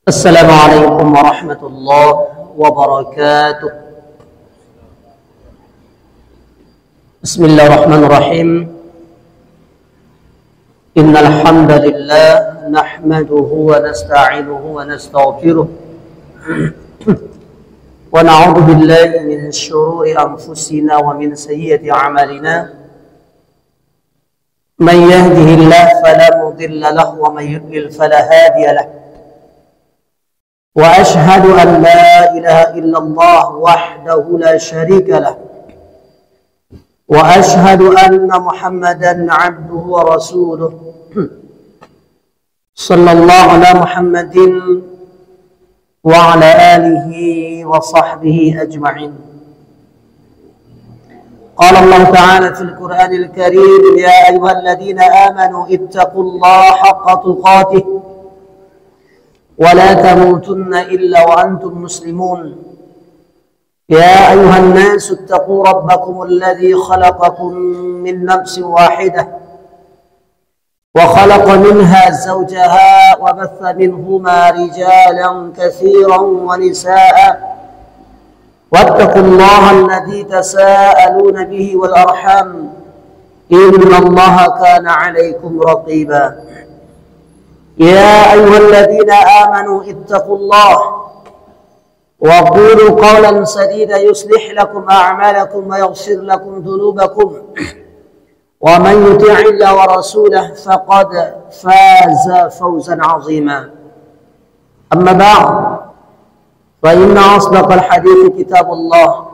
Assalamualaikum warahmatullahi wabarakatuh. Bismillahirrahmanirrahim. Innal hamdalillah nahmaduhu wa nasta'inuhu wa nastaghfiruh wa na'udzu billahi min shururi anfusina wa min sayyiati a'malina. Man yahdihillahu fala mudilla lahu wa man yudlil fala hadiya lahu. وأشهد أن لا إله إلا الله وحده لا شريك له وأشهد أن محمدا عبده ورسوله صلى الله على محمد وعلى آله وصحبه أجمعين. قال الله تعالى في القرآن الكريم: يا أيها الذين آمنوا اتقوا الله حق تقاته ولا تموتن إلا وأنتم مسلمون. يا أيها الناس اتقوا ربكم الذي خلقكم من نفس واحدة وخلق منها زوجها وبث منهما رجالا كثيرا ونساء واتقوا الله الذي تساءلون به والأرحام إن الله كان عليكم رقيبا. يا أيها الذين آمنوا اتقوا الله وقولوا قولا سديدا يصلح لكم أعمالكم ويغفر لكم ذنوبكم ومن يطع الله ورسوله فقد فاز فوزا عظيما. أما بعد فإن أصدق الحديث كتاب الله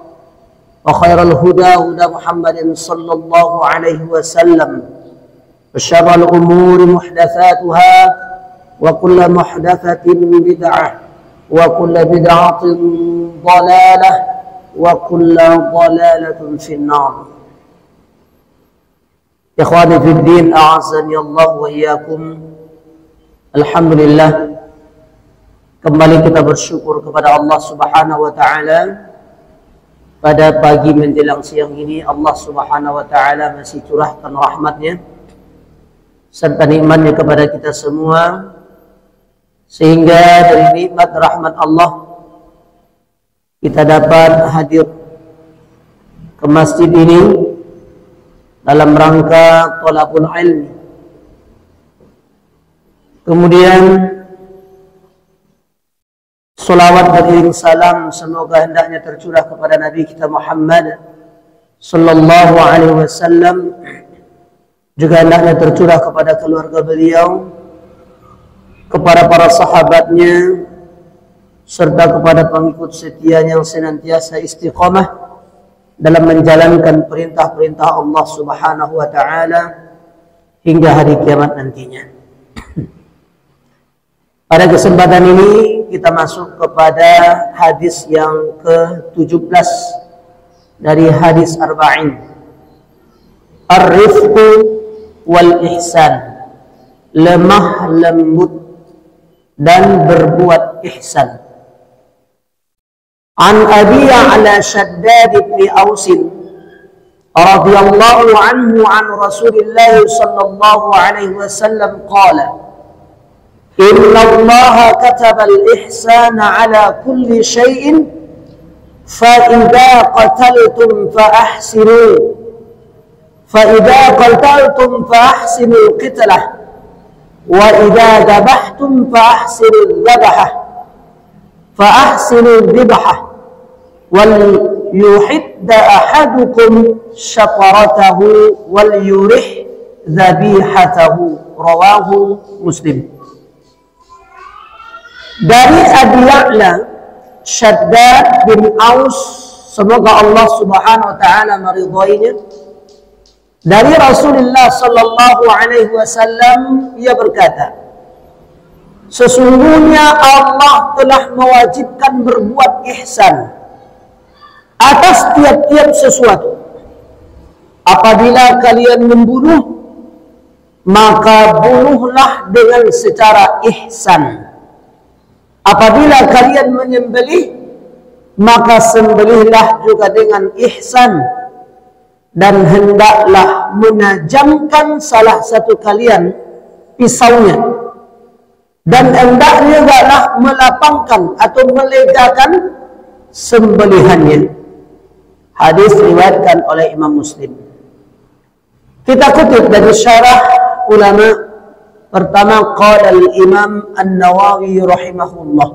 وخير الهدى هدى محمد صلى الله عليه وسلم وشر الأمور محدثاتها وكل محدثة بدعة وكل بدعة ضلالة وكل ضلالة في النار. إخواني في الدين أعزني الله وإياكم. Alhamdulillah, kembali kita bersyukur kepada Allah Subhanahu wa taala. Pada pagi menjelang siang ini Allah Subhanahu wa taala masih curahkan rahmatnya serta nikmatnya kepada kita semua, sehingga dari nikmat rahmat Allah kita dapat hadir ke masjid ini dalam rangka thalabul ilmi. Kemudian salawat beriring salam semoga hendaknya tercurah kepada Nabi kita Muhammad sallallahu alaihi wasallam, juga hendaknya tercurah kepada keluarga beliau, kepada para sahabatnya, serta kepada pengikut setianya yang senantiasa istiqamah dalam menjalankan perintah-perintah Allah Subhanahu wa taala hingga hari kiamat nantinya. Pada kesempatan ini kita masuk kepada hadis yang ke-17 dari hadis arba'in. Ar-rifqu wal ihsan, lemah lembut dan berbuat ihsan. An Abi Ya'la Shaddad bin Aus radhiyallahu anhu an Rasulillah sallallahu alaihi wasallam qala: Inna Allah kataba al-ihsana ala kulli shay'in fa idza qataltum fa ahsinu فإذا قتلتم فأحسنوا القتلة وإذا ذبحتم فأحسنوا الذبحة yuhidda ahadukum syafaratahu wal yurih zabihatahu, rawahu Muslim. Dari Abi Ya'la Shaddad bin Aus, semoga Allah Subhanahu wa taala meridhoinya, dari Rasulullah sallallahu alaihi wasallam, ia berkata, sesungguhnya Allah telah mewajibkan berbuat ihsan atas tiap-tiap sesuatu. Apabila kalian membunuh, maka bunuhlah dengan secara ihsan. Apabila kalian menyembelih, maka sembelihlah juga dengan ihsan. Dan hendaklah menajamkan salah satu kalian pisaunya, dan hendaknya adalah melapangkan atau melegakan sembelihannya. Hadis riwayatkan oleh Imam Muslim. Kita kutip dari syarah ulama. Pertama, qala al-Imam An-Nawawi rahimahullah.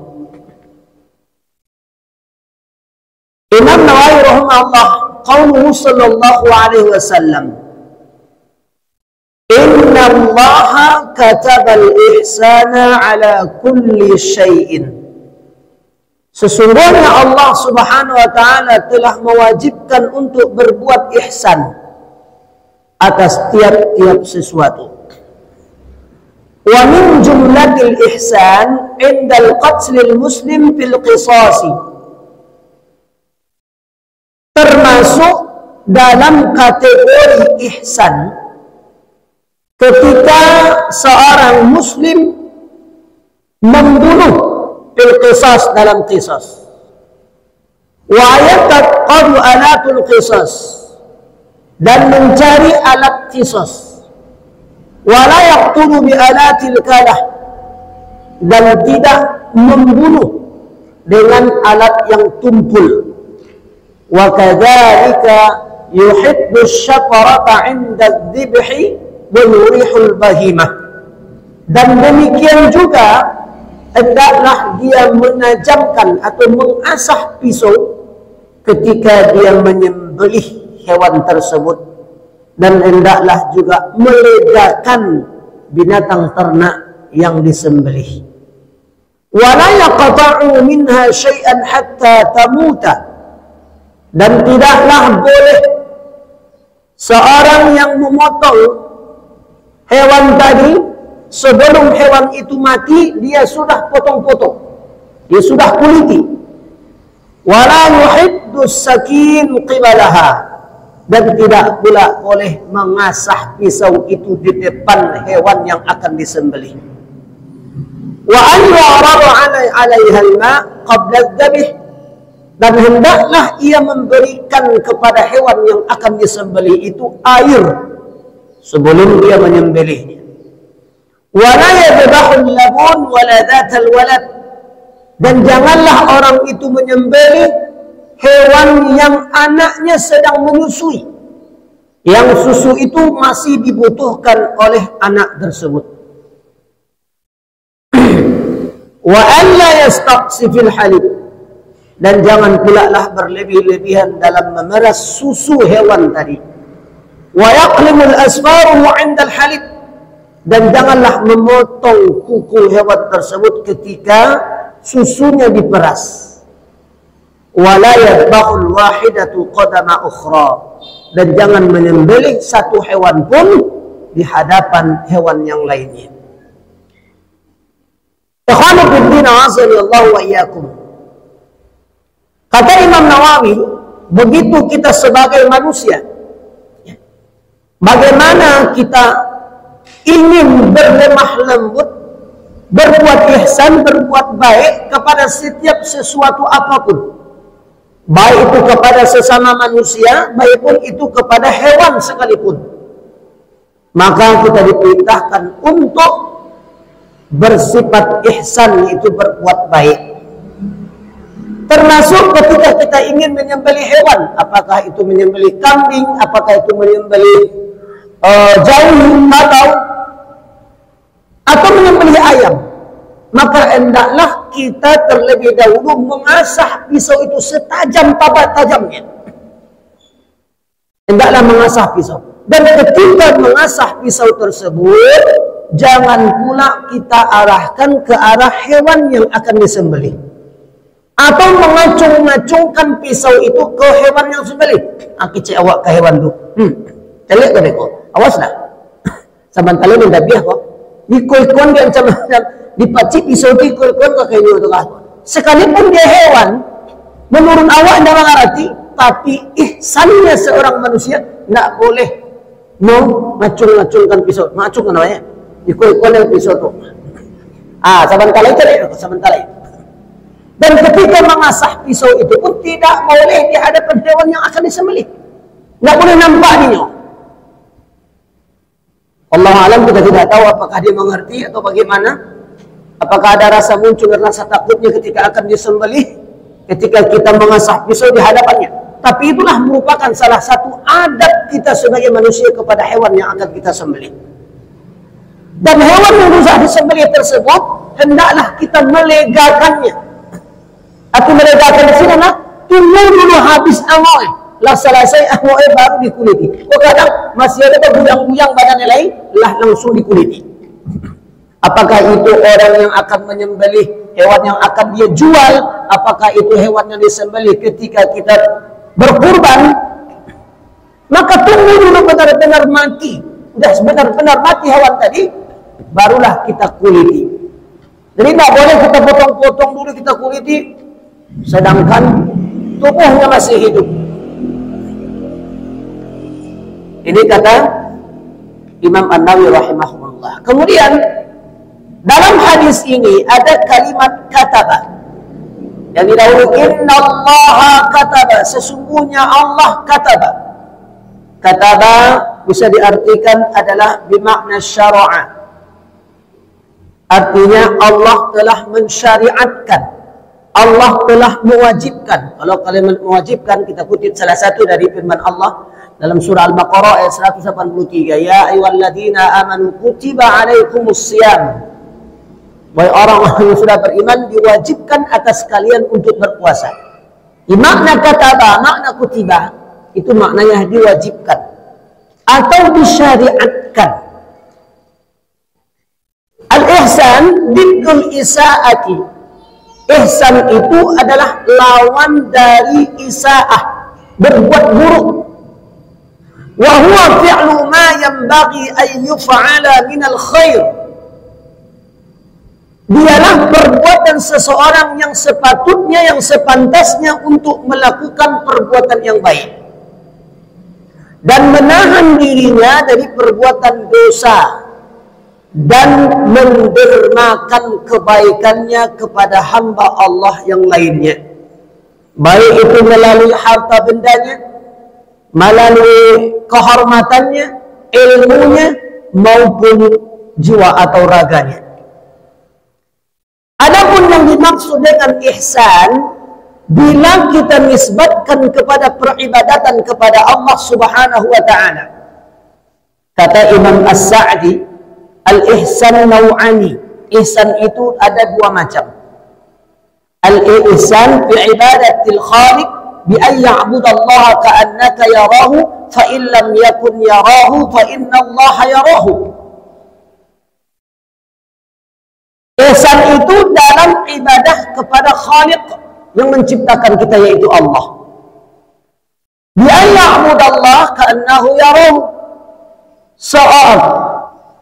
Imam Nawawi rahimahullah, qauluhu sallallahu alaihi wasallam, inna Allaha kataba al-ihsana ala kulli syai'in. Sesungguhnya Allah Subhanahu wa taala telah mewajibkan untuk berbuat ihsan atas tiap-tiap sesuatu. Wa min jumlatil ihsan indal qatlil muslim fil qisasi. Termasuk dalam kategori ihsan ketika seorang muslim membunuh fil qisas, dalam qisas. Wa yataqadu alatul qisas, dan mencari alat qisas. Wala yaqtulu bi alatil kalah, dan tidak membunuh dengan alat yang tumpul. Wa kadzalika yuhibbu asy-syafarata 'inda adh-dhibhi wa yurihul bahimah. Dan demikian juga hendaklah dia menajamkan atau mengasah pisau ketika dia menyembelih hewan tersebut, dan hendaklah juga melegakan binatang ternak yang disembelih. Wala yaqta'u minha syai'an hatta tamuta, dan tidaklah boleh seorang yang memotong hewan tadi sebelum hewan itu mati, dia sudah potong-potong, dia sudah kuliti. Wala yuhiddu sakin qibalaha, dan tidak pula boleh mengasah pisau itu di depan hewan yang akan disembelih. Wa an yu'rada 'alaiha al-ma' qabla adh-dhabh, dan hendaklah ia memberikan kepada hewan yang akan disembelih itu air sebelum dia menyembelihnya. Wa la yadhbahu al-labun wa la dhatal walad, dan janganlah orang itu menyembelih hewan yang anaknya sedang menyusui, yang susu itu masih dibutuhkan oleh anak tersebut. Wa alla yastaqsi fil halib, dan jangan pula lah berlebih-lebihan dalam memeras susu hewan tadi. Wa yaqlimul asfaru 'inda al-halib, dan janganlah memotong kuku hewan tersebut ketika susunya diperas. Wala yadbahul wahidatu qadama ukhra, dan jangan menyembelih satu hewan pun di hadapan hewan yang lainnya. Ikhwanu fiddin, azanillahu wa iyyakum. Kata Imam Nawawi, begitu kita sebagai manusia, bagaimana kita ingin berlemah lembut, berbuat ihsan, berbuat baik kepada setiap sesuatu apapun, baik itu kepada sesama manusia, baik pun itu kepada hewan sekalipun. Maka kita diperintahkan untuk bersifat ihsan, yaitu berbuat baik. Termasuk ketika kita ingin menyembelih hewan, apakah itu menyembelih kambing, apakah itu menyembelih jauh atau menyembelih ayam, maka hendaklah kita terlebih dahulu mengasah pisau itu setajam tajamnya. Hendaklah mengasah pisau. Dan ketika mengasah pisau tersebut, jangan pula kita arahkan ke arah hewan yang akan disembelih. Atau mengacung-ngacungkan pisau itu ke hewan yang sembelih. Kecik awak ke hewan tu. Telik tu deko. Awaslah. Saban tali ni dah biah kok. Dikoi-kon dia macam dipacik pisau tu ikut-ikut ke kayu tu kah. Sekalipun dia hewan, menurut awak anda mengerti, tapi ihsannya seorang manusia tak boleh ngacung-ngacungkan pisau. Ngacungkan namanya. Ikut-ikut dengan pisau tu. Saban tali telik, saban tali. Dan ketika mengasah pisau itu pun tidak boleh di hadapan hewan yang akan disembelih. Tak boleh nampak dia. Allah alam, kita tidak tahu apakah dia mengerti atau bagaimana. Apakah ada rasa muncul rasa takutnya ketika akan disembelih, ketika kita mengasah pisau di hadapannya. Tapi itulah merupakan salah satu adab kita sebagai manusia kepada hewan yang akan kita sembelih. Dan hewan yang berusaha disembelih tersebut, hendaklah kita melegakannya. Aku melegakan di sini lah, tunggu dulu habis angoi. Lah selesai angoi baru dikuliti. Kadang masih ada buyang-buyang badannya lain, lah langsung dikuliti. Apakah itu orang yang akan menyembelih, hewan yang akan dia jual? Apakah itu hewan yang disembelih ketika kita berkurban? Maka tunggu dulu benar-benar mati. Sudah benar-benar mati hewan tadi, barulah kita kuliti. Jadi tak boleh kita potong-potong dulu kita kuliti, sedangkan tubuhnya masih hidup. Ini kata Imam An-Nawawi rahimahullah. Kemudian dalam hadis ini ada kalimat kataba yang didahului, innallaha kataba, sesungguhnya Allah kataba. Kataba bisa diartikan adalah bimakna syara'a, artinya Allah telah mensyariatkan, Allah telah mewajibkan. Kalau kalimat mewajibkan, kita kutip salah satu dari firman Allah dalam surah Al-Baqarah ayat 183, ya ayyuhalladzina amanu kutiba alaikumusiyam, wahai orang-orang yang sudah beriman, diwajibkan atas kalian untuk berpuasa. Di makna kataba, makna kutiba, itu maknanya diwajibkan atau disyariatkan. Al-ihsan diddul isaati. Ihsan itu adalah lawan dari isaah, berbuat buruk. Wa huwa fi'lu ma yanbaghi an yuf'ala min al-khair. Dialah perbuatan seseorang yang sepatutnya, yang sepantasnya untuk melakukan perbuatan yang baik dan menahan dirinya dari perbuatan dosa dan mendermakan kebaikannya kepada hamba Allah yang lainnya, baik itu melalui harta bendanya, melalui kehormatannya, ilmunya, maupun jiwa atau raganya. Adapun yang dimaksud dengan ihsan, bila kita nisbatkan kepada peribadatan kepada Allah Subhanahu wa ta'ala. Kata Imam As-Sa'di, al-ihsan naw'ani. Ihsan itu ada dua macam. Al-ihsan fi ibadatil khaliq bi an ya'budallaha ka'annaka yarahu fa in lam yakun yarahu fa inna Allah yarahu. Ihsan itu dalam ibadah kepada Khaliq yang menciptakan kita, yaitu Allah. Bi an ya'budallah ka'annahu yarahu. Soal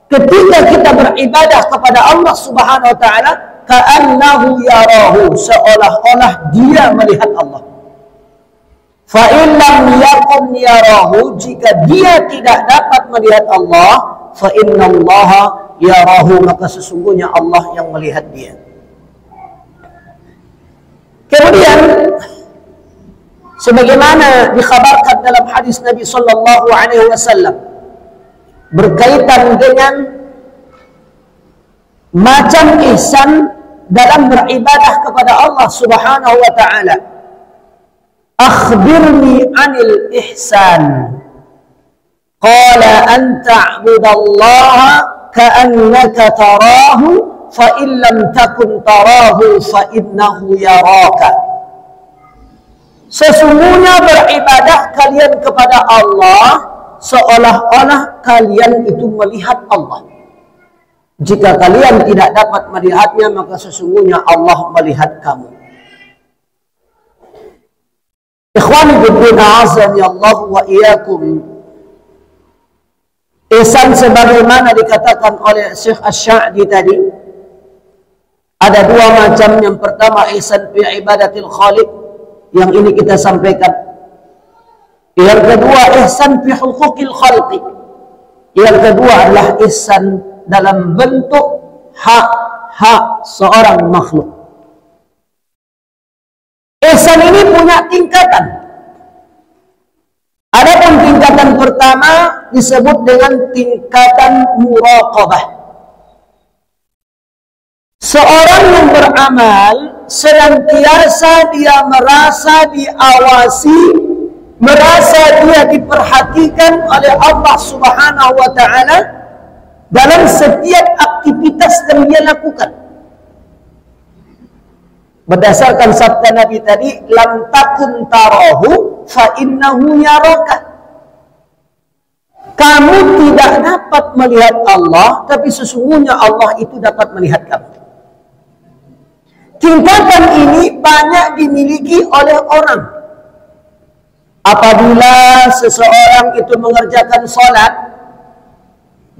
ketika kita beribadah kepada Allah Subhanahu wa ta'ala, ka'annahu yarahu, seolah-olah dia melihat Allah. Fa in lam yakun yarahu, jika dia tidak dapat melihat Allah, fa innallaha yarahu, maka sesungguhnya Allah yang melihat dia. Kemudian sebagaimana dikhabarkan dalam hadis Nabi sallallahu alaihi wasallam berkaitan dengan macam ihsan dalam beribadah kepada Allah Subhanahu wa taala. Akhbirni 'anil ihsan. Qala an ta'budallaha ka'annaka tarahu fa illam takun tarahu fa innahu yaraka. Sesungguhnya beribadah kalian kepada Allah seolah-olah kalian itu melihat Allah. Jika kalian tidak dapat melihatnya, maka sesungguhnya Allah melihat kamu. Ikhwani fiddin, a'azzani Allah wa iyyakum. Ihsan sebagaimana dikatakan oleh Syekh Asy-Sya'di tadi, ada dua macam. Yang pertama ihsan fi ibadatil khaliq, yang ini kita sampaikan. Yang kedua ihsan fi huquqil khalqi. Yang kedua adalah ihsan dalam bentuk hak-hak seorang makhluk. Ihsan ini punya tingkatan. Adapun tingkatan pertama disebut dengan tingkatan muraqabah. Seorang yang beramal senantiasa dia merasa diawasi, merasa dia diperhatikan oleh Allah Subhanahu wa taala dalam setiap aktivitas yang dia lakukan. Berdasarkan sabda Nabi tadi, lam takun tarahu fa innahu yaraka. Kamu tidak dapat melihat Allah, tapi sesungguhnya Allah itu dapat melihat kamu. Tingkatan ini banyak dimiliki oleh orang. Apabila seseorang itu mengerjakan sholat,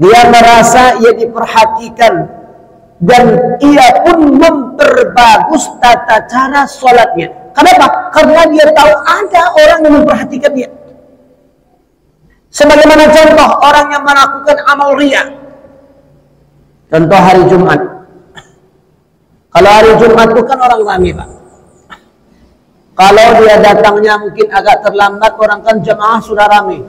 dia merasa ia diperhatikan dan ia pun memperbagus tata cara sholatnya. Kenapa? Karena dia tahu ada orang yang memperhatikan dia. Sebagaimana contoh orang yang melakukan amal riya. Contoh hari Jumat. Kalau hari Jumat itu kan orang ramai, Pak. Kalau dia datangnya mungkin agak terlambat, orang kan jemaah sudah ramai.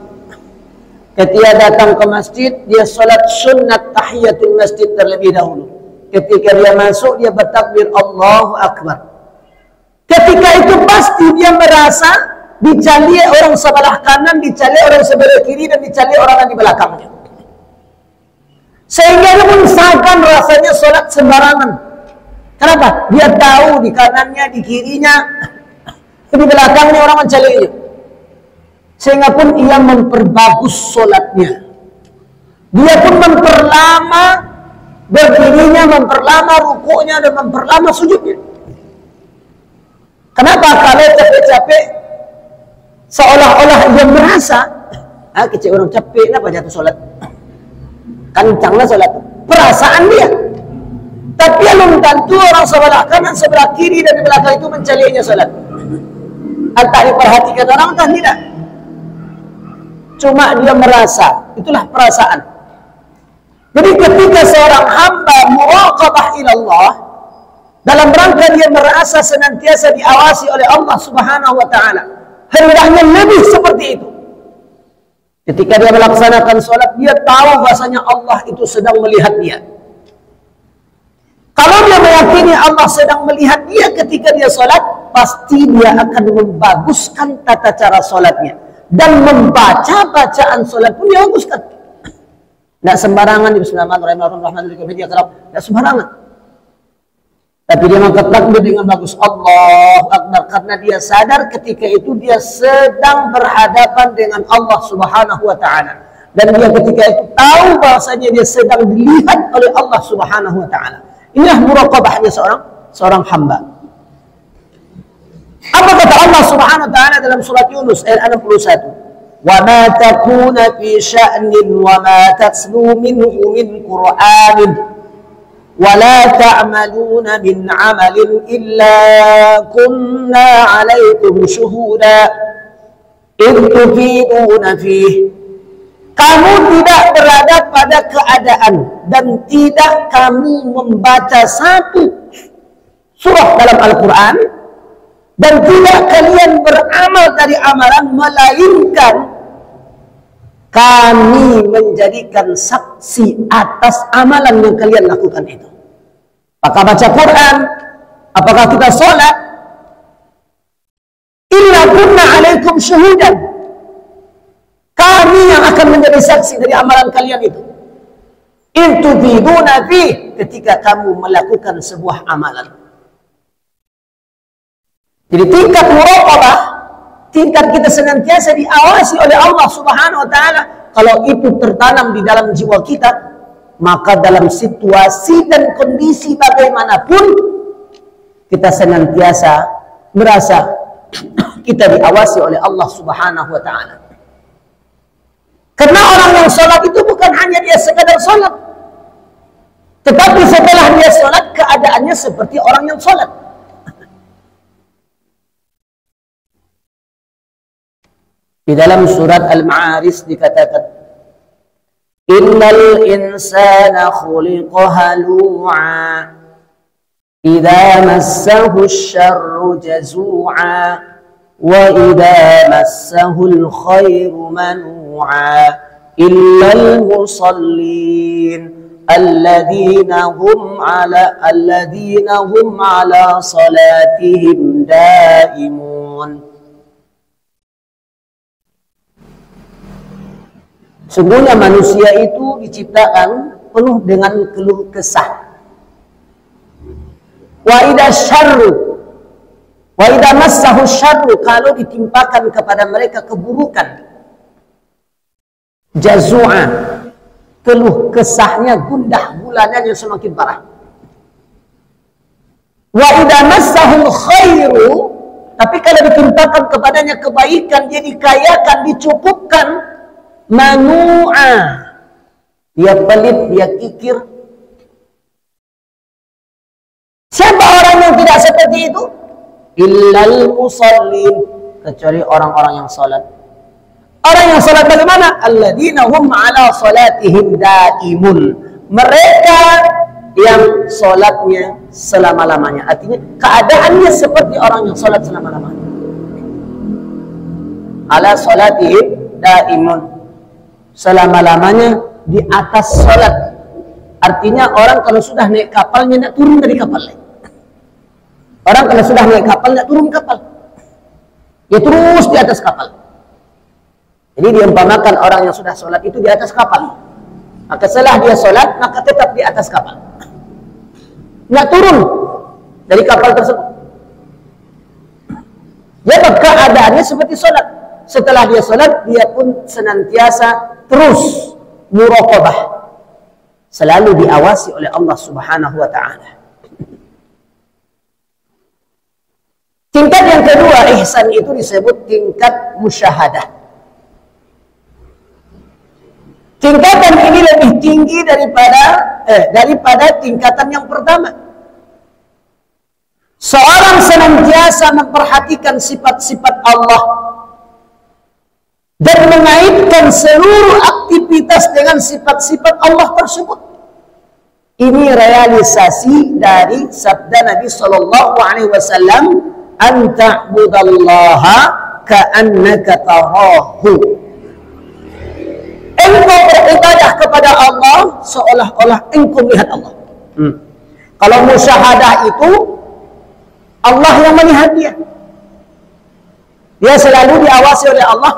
Ketika datang ke masjid, dia sholat sunnat tahiyatul masjid terlebih dahulu. Ketika dia masuk, dia bertakbir Allahu Akbar. Ketika itu pasti dia merasa dicali orang sebelah kanan, dicali orang sebelah kiri, dan dicali orang yang di belakangnya. Sehingga dia pun seakan rasanya sholat sembarangan. Kenapa? Dia tahu di kanannya, di kirinya, di belakangnya orang mencalinya. Sehingga pun ia memperbagus sholatnya. Dia pun memperlama berdirinya, memperlama rukuknya, dan memperlama sujudnya. Kenapa? Kalau capek-capek, seolah-olah dia merasa, kecil orang capek, kenapa jatuh sholat? Kencanglah sholat. Perasaan dia. Tapi belum tentu orang sebelah kanan, sebelah kiri, dan di belakang itu mencalinya sholat. Entah diperhatikan orang, entah tidak. Cuma dia merasa, itulah perasaan. Jadi ketika seorang hamba muraqabah ilallah, dalam rangka dia merasa senantiasa diawasi oleh Allah Subhanahu wa taala, hendaknya lebih seperti itu. Ketika dia melaksanakan sholat, dia tahu bahasanya Allah itu sedang melihat dia. Kalau dia meyakini Allah sedang melihat dia ketika dia sholat, pasti dia akan membaguskan tata cara sholatnya. Dan membaca bacaan sholat pun dia baguskan. Tidak sembarangan. Bismillahirrahmanirrahim. Tidak sembarangan. Tapi dia mengangkat takbir dengan bagus, Allahu Akbar, karena dia sadar ketika itu dia sedang berhadapan dengan Allah Subhanahu wa taala. Dan dia ketika itu tahu bahasanya dia sedang dilihat oleh Allah Subhanahu wa taala. Inilah muraqabahnya seorang hamba. Apa kata Allah Subhanahu wa taala dalam surat Yunus ayat 61? Wa ma takuna fi sya'nin wa ma tatslu minhu min Qur'anin ولا تعملون من عمل إلا كنا عليكم شهودا إذ تفيدون فيه. Kamu tidak berada pada keadaan dan tidak kamu membaca satu surah dalam Al-Quran dan tidak kalian beramal dari amalan melainkan kami menjadikan saksi atas amalan yang kalian lakukan itu. Apakah baca Quran, apakah kita sholat, inna kunna alaikum syuhudan. Kami yang akan menjadi saksi dari amalan kalian itu. in tufiduna fi, ketika kamu melakukan sebuah amalan. Jadi tingkat muraqabah, tingkat kita senantiasa diawasi oleh Allah Subhanahu wa taala, kalau itu tertanam di dalam jiwa kita, maka dalam situasi dan kondisi bagaimanapun kita senantiasa merasa kita diawasi oleh Allah Subhanahu wa taala. Karena orang yang sholat itu bukan hanya dia sekadar sholat, tetapi setelah dia sholat keadaannya seperti orang yang sholat. Di dalam surat Al-Ma'arij dikatakan, innal insana khuliqa halu'a idza massahu asy-syarru jazu'a wa idza massahu al-khairu manu'a illal musallin alladzina hum ala salatihim daimun. Sungguhnya manusia itu diciptakan penuh dengan keluh kesah. Wa idza massahu syarru, kalau ditimpakan kepada mereka keburukan, jazua, keluh kesahnya, gundah gulananya semakin parah. Wa idza massahu khairu, tapi kalau ditimpakan kepadanya kebaikan, dia dikayakan, dicukupkan, manu'a, dia pelit, dia kikir. Siapa orang yang tidak seperti itu? Illal musallin, kecuali orang-orang yang salat. Orang yang salat bagaimana? Alladzina hum ala salatihim daimun, mereka yang salatnya selama-lamanya. Artinya keadaannya seperti orang yang salat selama-lamanya. Ala salatihim daimun, selama-lamanya di atas salat. Artinya orang kalau sudah naik kapalnya tidak turun dari kapal. Orang kalau sudah naik kapal tidak turun kapal, dia terus di atas kapal. Jadi diumpamakan orang yang sudah sholat itu di atas kapal, maka setelah dia sholat maka tetap di atas kapal, nggak turun dari kapal tersebut. Jadi keadaannya seperti sholat. Setelah dia sholat, dia pun senantiasa terus muraqabah, selalu diawasi oleh Allah Subhanahu wa ta'ala. Tingkat yang kedua, ihsan itu disebut tingkat musyahadah. Tingkatan ini lebih tinggi daripada tingkatan yang pertama. Seorang senantiasa memperhatikan sifat-sifat Allah dan mengaitkan seluruh aktivitas dengan sifat-sifat Allah tersebut. Ini realisasi dari sabda Nabi Sallallahu Alaihi Wasallam, anta'budallaha ka'annaka tarahu. Engkau beribadah kepada Allah seolah-olah engkau melihat Allah. Kalau musyahadah itu Allah yang melihat dia. Dia selalu diawasi oleh Allah,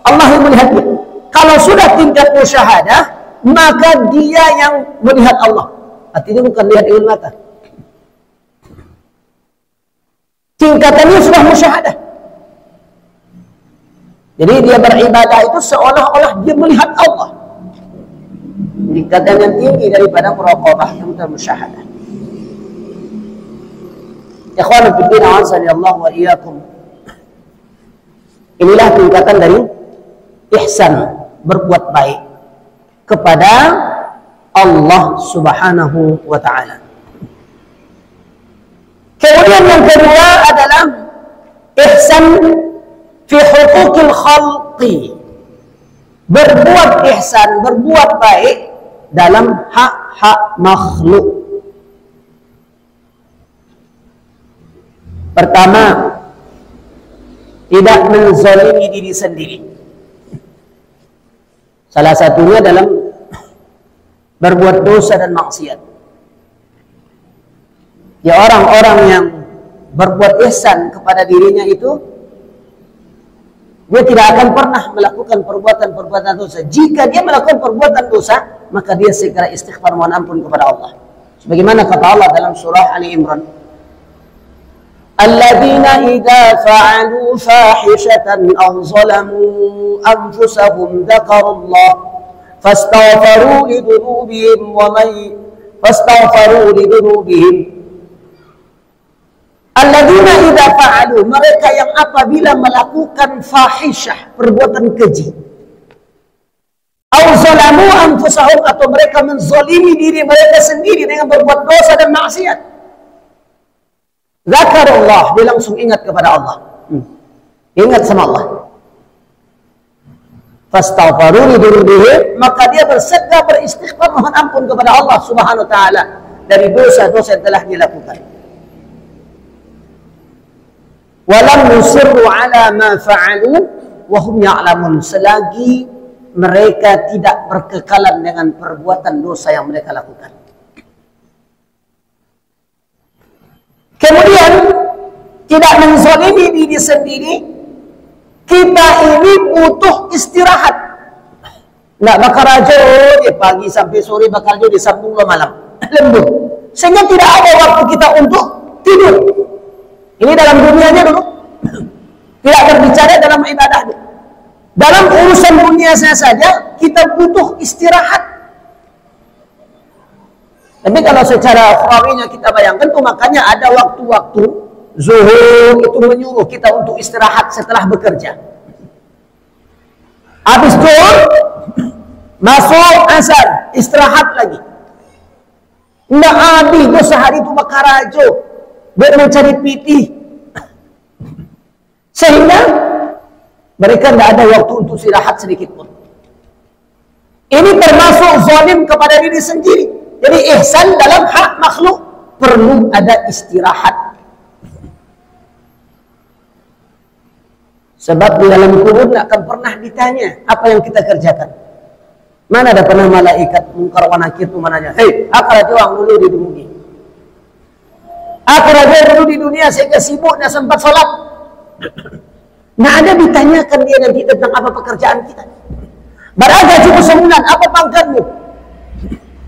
Allah yang melihat dia. Kalau sudah tingkat musyahadah, maka dia yang melihat Allah. Artinya bukan lihat dengan mata. Tingkatannya sudah musyahadah. Jadi dia beribadah itu seolah-olah dia melihat Allah. Tingkatan yang tinggi daripada muraqabah yang musyahadah. Ikhwan fillah, azanillahu wa iyyakum. Inilah tingkatan dari ihsan, berbuat baik kepada Allah Subhanahu wa ta'ala. Kemudian yang kedua adalah ihsan fi huquqil khalqi, berbuat ihsan, berbuat baik dalam hak-hak makhluk. Pertama, tidak menzalimi diri sendiri. Salah satunya dalam berbuat dosa dan maksiat. Ya, orang-orang yang berbuat ihsan kepada dirinya itu, dia tidak akan pernah melakukan perbuatan-perbuatan dosa. Jika dia melakukan perbuatan dosa, maka dia segera istighfar mohon ampun kepada Allah. Sebagaimana kata Allah dalam surah Ali Imran, alladzina idza fa'alu fahishatan aw zalamu anfusahum dzakarullah fastaghfaru lidunubihim alladzina idza fa'alu, mereka yang apabila melakukan fahisyah, perbuatan keji, aw zalamu anfusahum, atau mereka menzalimi diri mereka sendiri dengan berbuat dosa dan maksiat, zakarullah, dia langsung ingat kepada Allah, ingat sama Allah, fastaghfaru lidunubihim, maka dia bersegera beristighfar mohon ampun kepada Allah Subhanahu wa taala dari dosa-dosa yang telah dilakukan. Walam yusirru ala ma fa'alu wa hum ya'lamun, selagi mereka tidak berkekalan dengan perbuatan dosa yang mereka lakukan. Kemudian tidak menzalimi diri sendiri. Kita ini butuh istirahat. Nggak bakal rajo pagi sampai sore, bakal rajo disambung lo malam lembur, sehingga tidak ada waktu kita untuk tidur. Ini dalam dunianya dulu, tidak berbicara dalam ibadahnya. Dalam urusan dunia saja kita butuh istirahat. Tapi kalau secara ukhrawinya kita bayangkan tuh, makanya ada waktu-waktu zuhur itu menyuruh kita untuk istirahat setelah bekerja. Habis zuhur masuk asar, istirahat lagi. Nggak habis tuh sehari itu bakarajo mencari pitih, sehingga mereka tidak ada waktu untuk istirahat sedikit pun. Ini termasuk zalim kepada diri sendiri. Jadi ihsan dalam hak makhluk perlu ada istirahat. Sebab di dalam kubur tidak akan pernah ditanya apa yang kita kerjakan. Mana ada pernah malaikat mungkar wa nakir itu menanya, hei, akhirat orang dulu di dunia. Akhirat dulu di dunia sehingga sibuk dan sempat sholat. Nggak ada ditanyakan dia nanti tentang apa pekerjaan kita. Berada cuma sebulan, apa pangkatmu?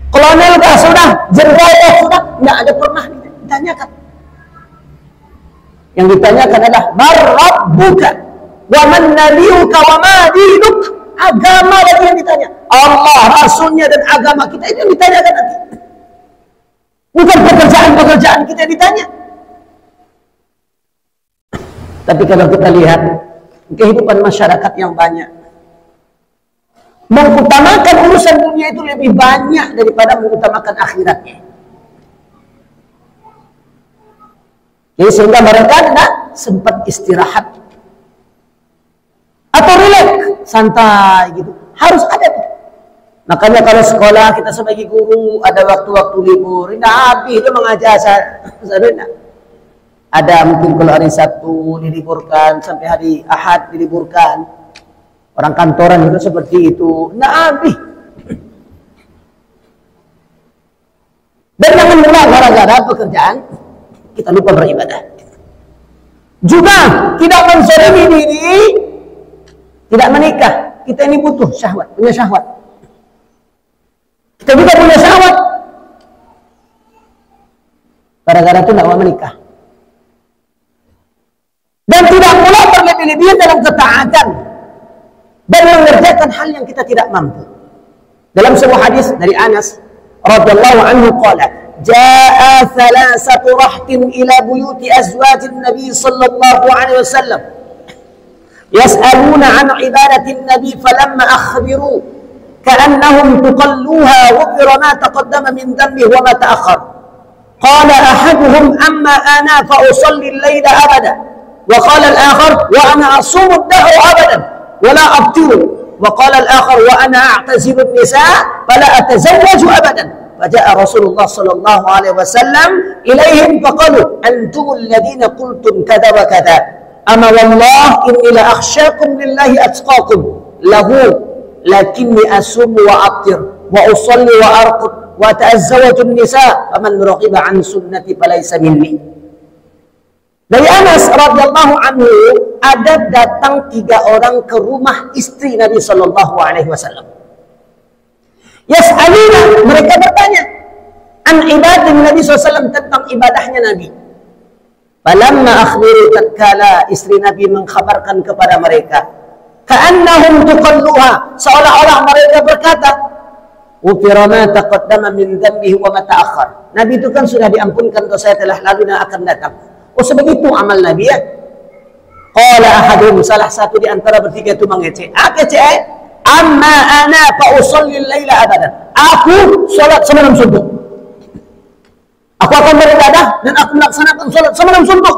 Kolonel kah sudah? Jenderal kah sudah? Nggak ada pernah ditanyakan. Yang ditanyakan adalah marrabbuka wa man nabiyuka wa ma dinuk. Agama lagi yang ditanya. Allah, Rasulnya dan agama kita itu yang ditanyakan nanti. Bukan pekerjaan-pekerjaan kita yang ditanya. Tapi kalau kita lihat kehidupan masyarakat yang banyak, mengutamakan urusan dunia itu lebih banyak daripada mengutamakan akhiratnya. Jadi sehingga mereka tidak sempat istirahat atau rileks, santai gitu. Harus ada tuh. Makanya kalau sekolah kita sebagai guru ada waktu-waktu libur, tidak habis itu mengajar saya. Ada mungkin kalau hari Sabtu diliburkan sampai hari Ahad diliburkan. Orang kantoran itu seperti itu. Nah, habis. Dan jangan lupa gara-gara pekerjaan kita lupa beribadah. Juga tidak menzalimi diri, tidak menikah. Kita ini butuh syahwat, punya syahwat. Kita juga punya syahwat. Gara-gara itu tidak mau menikah. Dan tidak pula berlebih-lebihan dalam ketaatan dan mengerjakan hal yang kita tidak mampu. Dalam sebuah hadis dari Anas radhiyallahu anhu qala, jaa thalathatu rahtin ila buyuti azwajin nabi sallallahu alaihi wasallam yas'aluna an ibadati nabi falamma akhbiru ka'annahum tuqalluha ghufira ma taqaddama min dhanbi wa ma ta'akhkhar. Qala ahaduhum amma ana fa usalli al-layla abada wa qala al-akhar wa ana asumu ad-dahra abadan ولا أبطل وقال الآخر وأنا أعتزل النساء فلا أتزوج أبدا. فجاء رسول الله صلى الله عليه وسلم إليهم فقالوا أنتم الذين قلتم كذا وكذا أما والله إني لأخشاكم لله أتقاكم له لكني أصوم وأفطر وأصلي وأرقد وأتزوج النساء فمن رغب عن سنتي فليس مني. Dari Anas radhiyallahu anhu, ada datang 3 orang ke rumah istri Nabi sallallahu alaihi wasallam. Yas'aluna, mereka bertanya an ibadah Nabi SAW, tentang ibadahnya Nabi. Falamma akhbiru, tatkala istri Nabi mengkhabarkan kepada mereka, ka'annahum tuqalluha, seolah-olah mereka berkata, ufira ma taqaddama min dhanbihi wa ma ta'akhkhar. Nabi itu kan sudah diampunkan dosa telah lalu dan akan datang. Oh, sebegitu amal Nabi ya. Qala ahadum, salah satu di antara bertiga itu mengecek. Amma ana fa usalli al-laila abadan. Aku salat semalam suntuk. Aku akan beribadah dan aku melaksanakan salat semalam suntuk.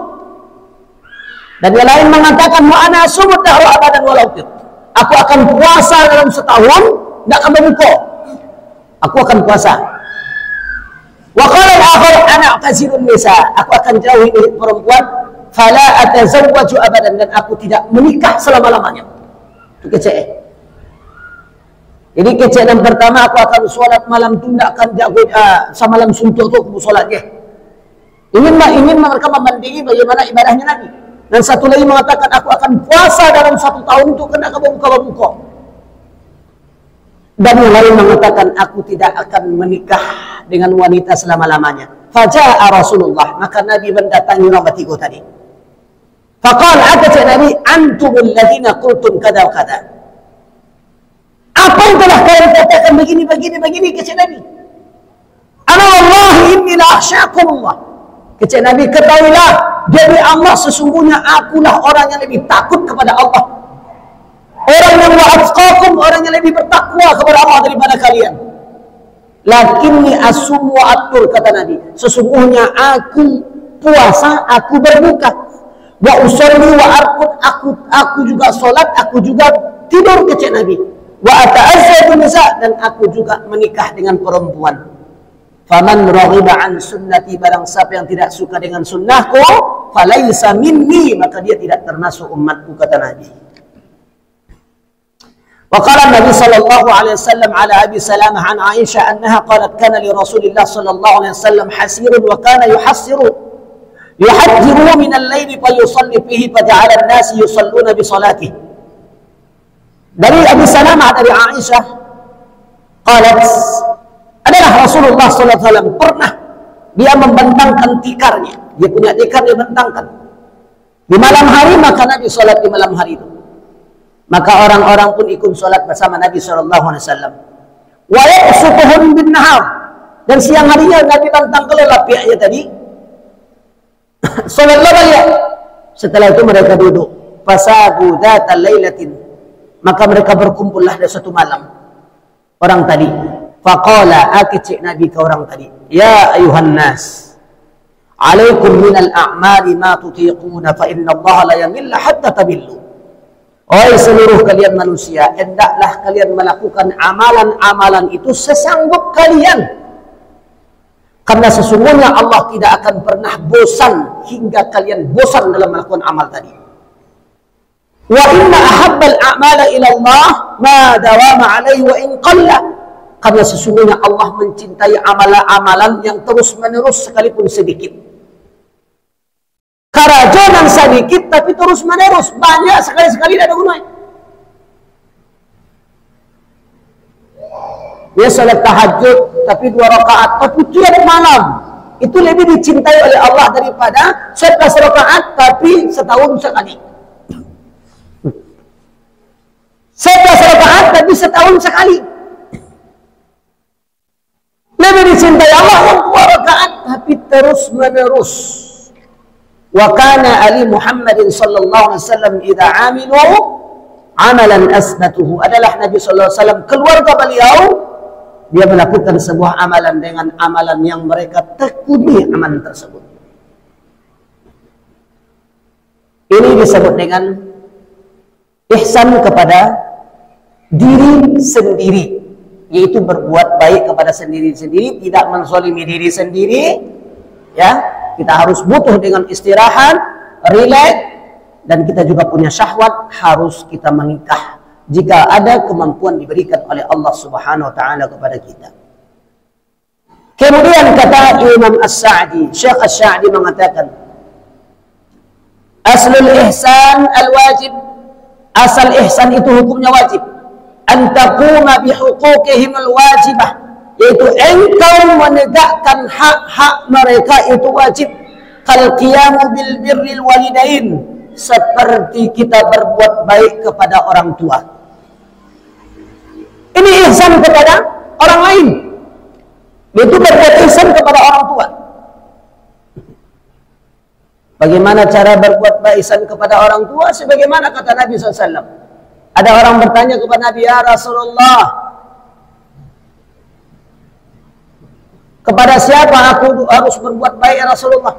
Dan yang lain mengatakan wa ana sumut dahru abadan walau tit. Aku akan puasa dalam setahun, tidak akan berbuka. Aku akan puasa. Wa qala al-akhar ana aqsirun nisa. Aku akan jauhi perempuan, fala atazawwaju abadan, dan aku tidak menikah selama-lamanya. Itu kecek. Jadi kecek yang pertama, aku akan sholat malam tu, tidak akan jago semalam suntuk tu aku sholat dia. Ingin mereka membandingi bagaimana ibadahnya Nabi. Dan satu lagi mengatakan aku akan puasa dalam 1 tahun itu kena berbuka-buka. Dan yang lain mengatakan aku tidak akan menikah dengan wanita selama-lamanya. Faja'a Rasulullah, maka Nabi mendatangi orang bertiga tadi. Faqala, kata Nabi, antumul ladina qultum kada wa kada. Apa yang telah kalian katakan begini kata Nabi? Ana wallahi inni la akhsyakumullah. Kata Nabi, ketahuilah demi Allah sesungguhnya akulah orang yang lebih takut kepada Allah. Orang yang wa'atqakum, orang yang lebih bertakwa kepada Allah daripada kalian. Lakinni asum wa atur, kata Nabi, sesungguhnya aku puasa, aku berbuka. Wa usolli wa arqud, aku juga salat, aku juga tidur, kata Nabi. Wa ata'azzadu nisa, dan aku juga menikah dengan perempuan. Faman raghiba an sunnati, barang siapa yang tidak suka dengan sunnahku, falaisa minni, maka dia tidak termasuk umatku, kata Nabi. Wa qala Nabi sallallahu alaihi wasallam ala Abi Salamah an Aisyah annaha qalat kana li Rasulillah sallallahu alaihi wasallam hasirun wa kana yuhassiru yuhajjiru min al-laili fayusalli fihi faja'ala an-nas yusalluna bi salatihi. Dari Abi Salamah dari Aisyah qalat, adalah Rasulullah SAW pernah dia membentangkan tikarnya, dia punya tikar, dia bentangkan di malam hari, maka Nabi sholat di malam hari itu, maka orang-orang pun ikut sholat bersama Nabi SAW. Wa yaqsutuhum bin nahar, dan siang harinya Nabi bentang kelelap pihaknya tadi sholat balik. Setelah itu mereka duduk, fasabu dzata lailatin, maka mereka berkumpullah di suatu malam orang tadi. Faqala, akicik Nabi ke orang tadi, ya ayuhan nas, alaikum minal a'mali ma tutiquna, fa inna Allah la yamilla hatta tabillu. Oi seluruh kalian manusia, hendaklah kalian melakukan amalan-amalan itu sesanggup kalian, karena sesungguhnya Allah tidak akan pernah bosan hingga kalian bosan dalam melakukan amal tadi. Wa inna ahabbal a'mala ila Allah ma dawama alaihi wa in qalla, karena sesungguhnya Allah mencintai amalan-amalan yang terus-menerus sekalipun sedikit. Karajonan sedikit tapi terus-menerus, banyak sekali-sekali tidak ada gunanya. Dia salat tahajud tapi 2 rakaat tapi tiap malam, itu lebih dicintai oleh Allah daripada 11 rakaat tapi setahun sekali. 11 rakaat tapi setahun sekali. Lebih dicintai Allah yang 2 rakaat tapi terus menerus. Wa kana ali Muhammadin sallallahu alaihi wasallam idza amilu amalan asnatuhu, adalah Nabi sallallahu alaihi wasallam keluarga beliau, dia melakukan sebuah amalan dengan amalan yang mereka tekuni amalan tersebut. Ini disebut dengan ihsan kepada diri sendiri, yaitu berbuat baik kepada sendiri-sendiri, tidak menzalimi diri sendiri. Ya, kita harus butuh dengan istirahat, rileks, dan kita juga punya syahwat, harus kita menikah jika ada kemampuan diberikan oleh Allah Subhanahu wa taala kepada kita. Kemudian kata Imam As-Sa'di, Syekh As-Sa'di mengatakan, aslul ihsan al-wajib, asal ihsan itu hukumnya wajib. an taquma bihuquqihim alwajibah, yaitu engkau menegakkan hak-hak mereka itu wajib. Kal qiyamu bil birril walidain, seperti kita berbuat baik kepada orang tua. Ini ihsan kepada orang lain, itu berbuat ihsan kepada orang tua. Bagaimana cara berbuat baik ihsan kepada orang tua? Sebagaimana kata Nabi SAW. Ada orang bertanya kepada Nabi, ya Rasulullah, kepada siapa aku harus berbuat baik ya Rasulullah?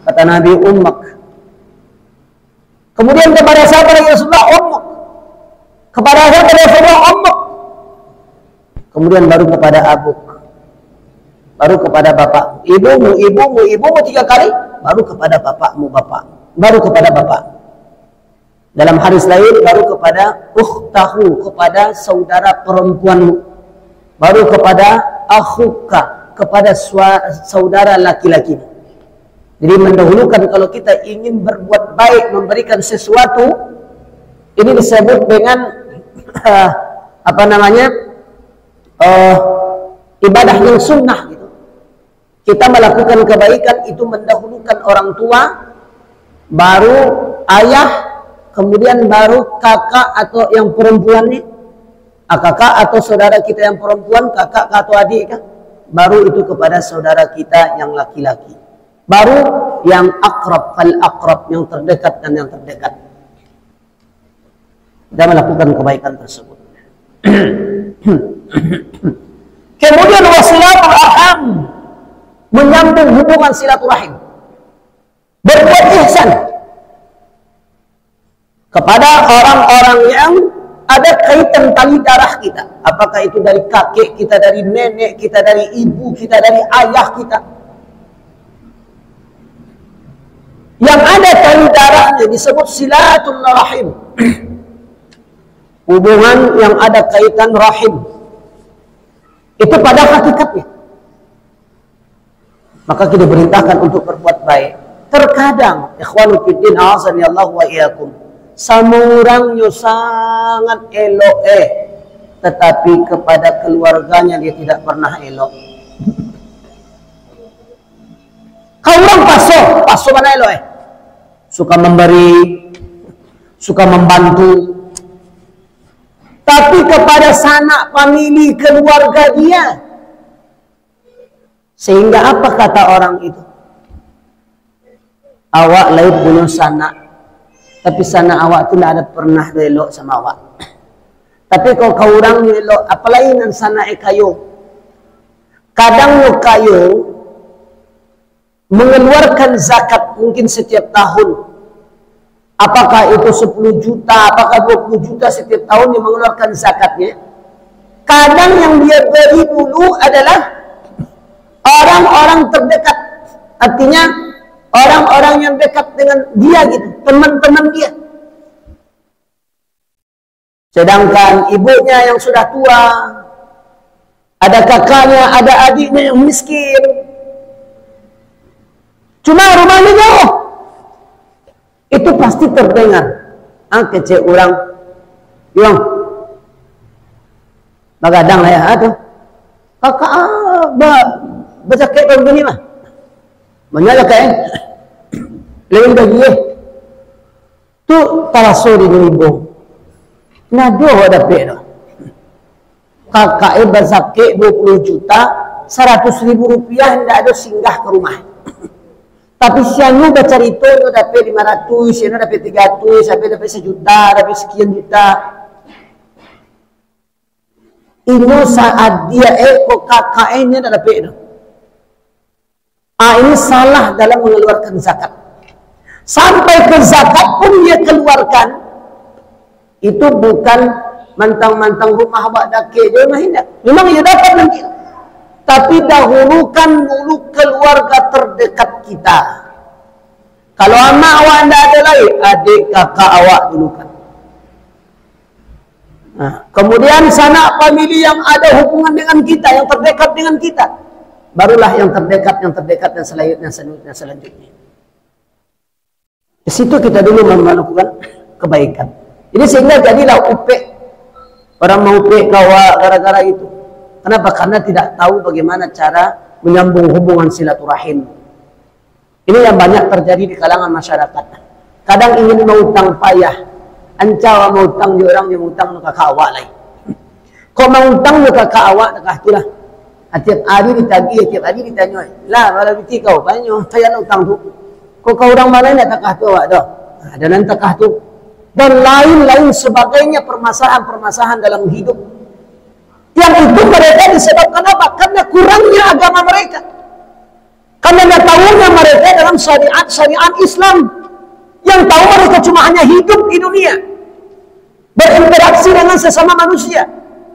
Kata Nabi, ummak. Kemudian kepada siapa ya Rasulullah? Ummak. Kepada siapa ya Rasulullah? Ummak. Kemudian baru kepada abuk. Baru kepada bapak. Ibumu 3 kali. Baru kepada bapakmu, bapak. Baru kepada bapak. Dalam hadis lain, baru kepada ukhtahu, kepada saudara perempuanmu. Baru kepada akhuka, kepada saudara laki-laki. Jadi mendahulukan kalau kita ingin berbuat baik, memberikan sesuatu, ini disebut dengan ibadah yang sunnah gitu. Kita melakukan kebaikan itu mendahulukan orang tua, baru ayah, kemudian baru kakak atau yang perempuan nih, kakak atau saudara kita yang perempuan, kakak atau adik kan? Baru itu kepada saudara kita yang laki-laki. Baru yang akrab, fal akrab, yang terdekat dan yang terdekat. Kita melakukan kebaikan tersebut. Kemudian wasilatul arham, menyambung hubungan silaturahim. Berbuat ihsan kepada orang-orang yang ada kaitan tali darah kita. Apakah itu dari kakek kita, dari nenek kita, dari ibu kita, dari ayah kita. Yang ada tali darahnya disebut silatul rahim. Hubungan yang ada kaitan rahim. Itu pada hakikatnya. Maka kita perintahkan untuk berbuat baik. Terkadang, ikhwanu fiddin, a'azani Allah wa iyyakum, samurangnya sangat elok tetapi kepada keluarganya dia tidak pernah elok. Kau orang paso mana elok suka memberi, suka membantu, tapi kepada sanak famili keluarga dia, sehingga apa kata orang itu? Awak lain punya sanak, tapi sanak awak tu tidak ada pernah elok sama awak. Tapi kalau kau orang elok, apalagi dengan sanak kayu. Kadang kayu mengeluarkan zakat mungkin setiap tahun. Apakah itu 10 juta, apakah 20 juta setiap tahun dia mengeluarkan zakatnya. Kadang yang dia beri dulu adalah orang-orang terdekat. Artinya orang-orang yang dekat dengan dia gitu, teman-teman dia. Sedangkan ibunya yang sudah tua, ada kakaknya, ada adiknya yang miskin. Cuma rumahnya jauh. Itu pasti terdengar. Kecil orang, yang bagadang lah ya, aduh. Kakak baca kayak begini mah. Menyala kayak lebih bagi tu taraso di ibu. Nado ada pedo. Kakak berzakit 20 juta, 100.000 rupiah tidak ada singgah ke rumah. Tapi siangnya baca itu dapat 500, siangnya dapat 300, sampai dapat 1 juta, dapat sekian juta. Ini saat dia kok kakaknya tidak dapat itu. Ini salah dalam mengeluarkan zakat. Sampai ke zakat pun dia keluarkan. Itu bukan mantang-mantang rumah awak dakik dia tidak. Memang dia dapat nanti. Tapi dahulukan dulu keluarga terdekat kita. Kalau anak awak tidak ada lagi, adik kakak awak dulukan. Nah, kemudian sanak famili yang ada hubungan dengan kita, yang terdekat dengan kita. Barulah yang terdekat dan selanjutnya. Di situ kita dulu melakukan kebaikan. Jadi sehingga jadilah upek. Orang mau upek kawa gara-gara itu. Kenapa? Karena tidak tahu bagaimana cara menyambung hubungan silaturahim. Ini yang banyak terjadi di kalangan masyarakat. Kadang ingin mengutang payah. Ancawa mengutang di orang yang mengutang ke awak lain. Kau mengutang ke awak, tak itulah. Tiap hari ditagih, tiap hari ditanya. Lah, kalau biti kau, banyak saya nak utang tu. Kau orang mana nak takah tu awak dah? Ada nan takah tu. Dan lain-lain sebagainya permasalahan-permasalahan dalam hidup. Yang itu mereka disebabkan apa? Karena kurangnya agama mereka. Karena tidak tahunya mereka dalam syariat Islam. Yang tahu mereka cuma hanya hidup di dunia. Berinteraksi dengan sesama manusia.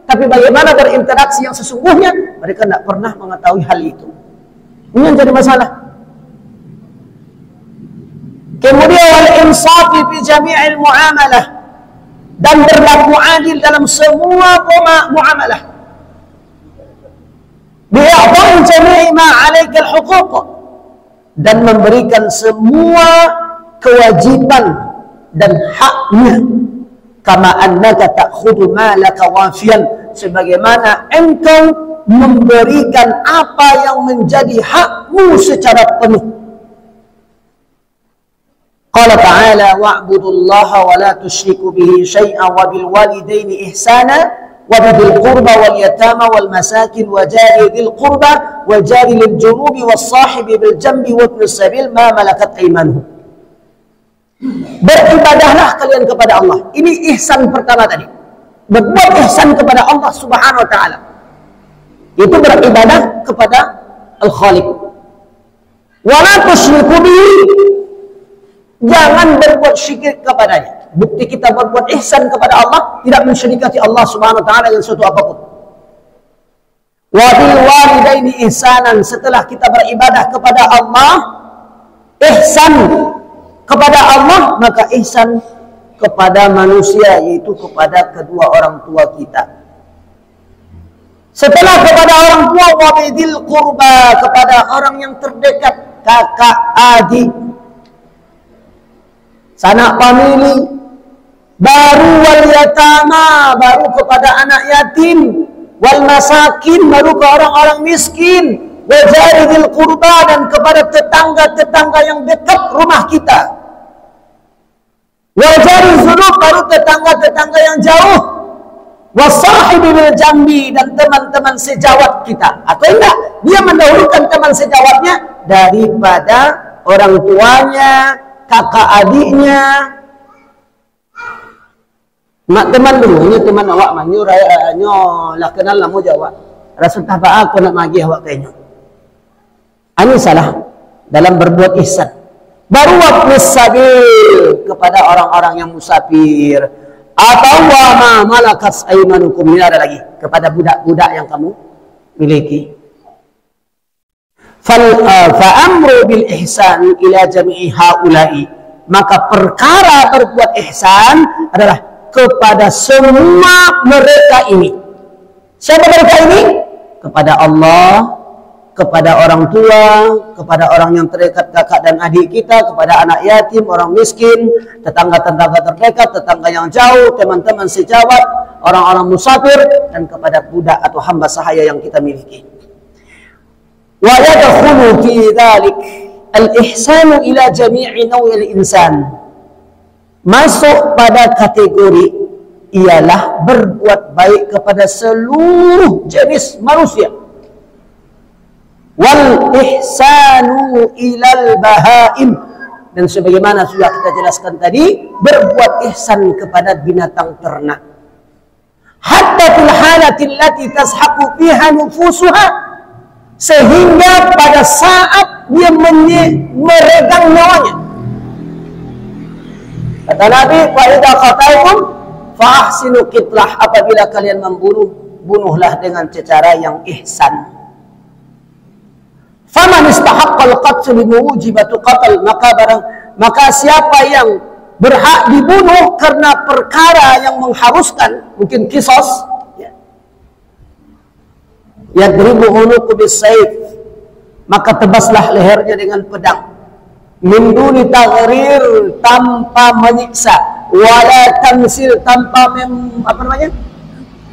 Tapi bagaimana berinteraksi yang sesungguhnya? Mereka tidak pernah mengetahui hal itu. Ini yang jadi masalah. Kemudian wal-insafi fi jami'il mu'amalah. Dan berlaku adil dalam semua muamalah. Bi'a'ta'i jami'i ma 'alaika al-huquq. Dan memberikan semua kewajiban dan haknya. Kama annaka ta'khudhu malaka wafiyan, sebagaimana engkau memberikan apa yang menjadi hakmu secara penuh. Qala ta'ala wa'budullaha wa la tusyriku bihi syai'an wa bil walidaini ihsana wa bil qurba wal yatama wal masakin wa jari dzil qurba wa jari lil junubi was sahibi bil janbi wa ibn sabil ma malakat aymanuhum. Beribadahlah kalian kepada Allah. Ini ihsan pertama tadi. Berbuat ihsan kepada Allah Subhanahu wa taala. Itu beribadah kepada Al-Khaliq. Wa la tusyriku bihi. Jangan berbuat syirik kepadanya. Bukti kita berbuat ihsan kepada Allah, tidak mensyirikati Allah Subhanahu wa taala dengan sesuatu apapun. Wa bil walidaini ihsanan, setelah kita beribadah kepada Allah, ihsan kepada Allah, maka ihsan kepada manusia, yaitu kepada kedua orang tua kita. Setelah kepada orang tua, wa bidil qurba, kepada orang yang terdekat, kakak, adik, sanak famili, baru wal yatama, baru kepada anak yatim, wal masakin, baru ke orang-orang miskin, wa jaridil qurba, dan kepada tetangga-tetangga yang dekat rumah kita, wa jari dzunub, baru tetangga-tetangga yang jauh, wa sahibi bil jambi, dan teman-teman sejawat kita. Atau enggak, dia mendahulukan teman sejawatnya daripada orang tuanya, kakak adiknya. Mak teman dulu, teman awak manyu raya lah kenal namu jawab. Rasul tafa aku nak magi awak kayaknya. Ini salah dalam berbuat ihsan. Baru waktu sabil, kepada orang-orang yang musafir. Atau wa ma malakat aymanukum, ini ada lagi, kepada budak-budak yang kamu miliki. Fa'amru bil ihsan ila jami'i haula'i, maka perkara berbuat ihsan adalah kepada semua mereka ini. Siapa mereka ini? Kepada Allah, kepada orang tua, kepada orang yang terdekat kakak dan adik kita, kepada anak yatim, orang miskin, tetangga-tetangga terdekat, tetangga yang jauh, teman-teman sejawat, orang-orang musafir, dan kepada budak atau hamba sahaya yang kita miliki. Wa yadkhulu fi dzalik al-ihsanu ila jami'i naw'il insan. Masuk pada kategori ialah berbuat baik kepada seluruh jenis manusia. Wal ihsanu ilal bahaim, dan sebagaimana sudah kita jelaskan tadi, berbuat ihsan kepada binatang ternak. Hatta fil halati allati tashaqu fiha nufusuha, sehingga pada saat dia meregang nyawanya. Kata Nabi, fa idza qataltum fa ahsinu qitlah, apabila kalian membunuh, bunuhlah dengan cara yang ihsan. Faman istahaqqal qatl bimuwjibati qatl, maka siapa yang berhak dibunuh karena perkara yang mengharuskan, mungkin qisas, ya, yadribu unuqu bisayf, maka tebaslah lehernya dengan pedang. Min duni taghrir, tanpa menyiksa. wala tamsil, tanpa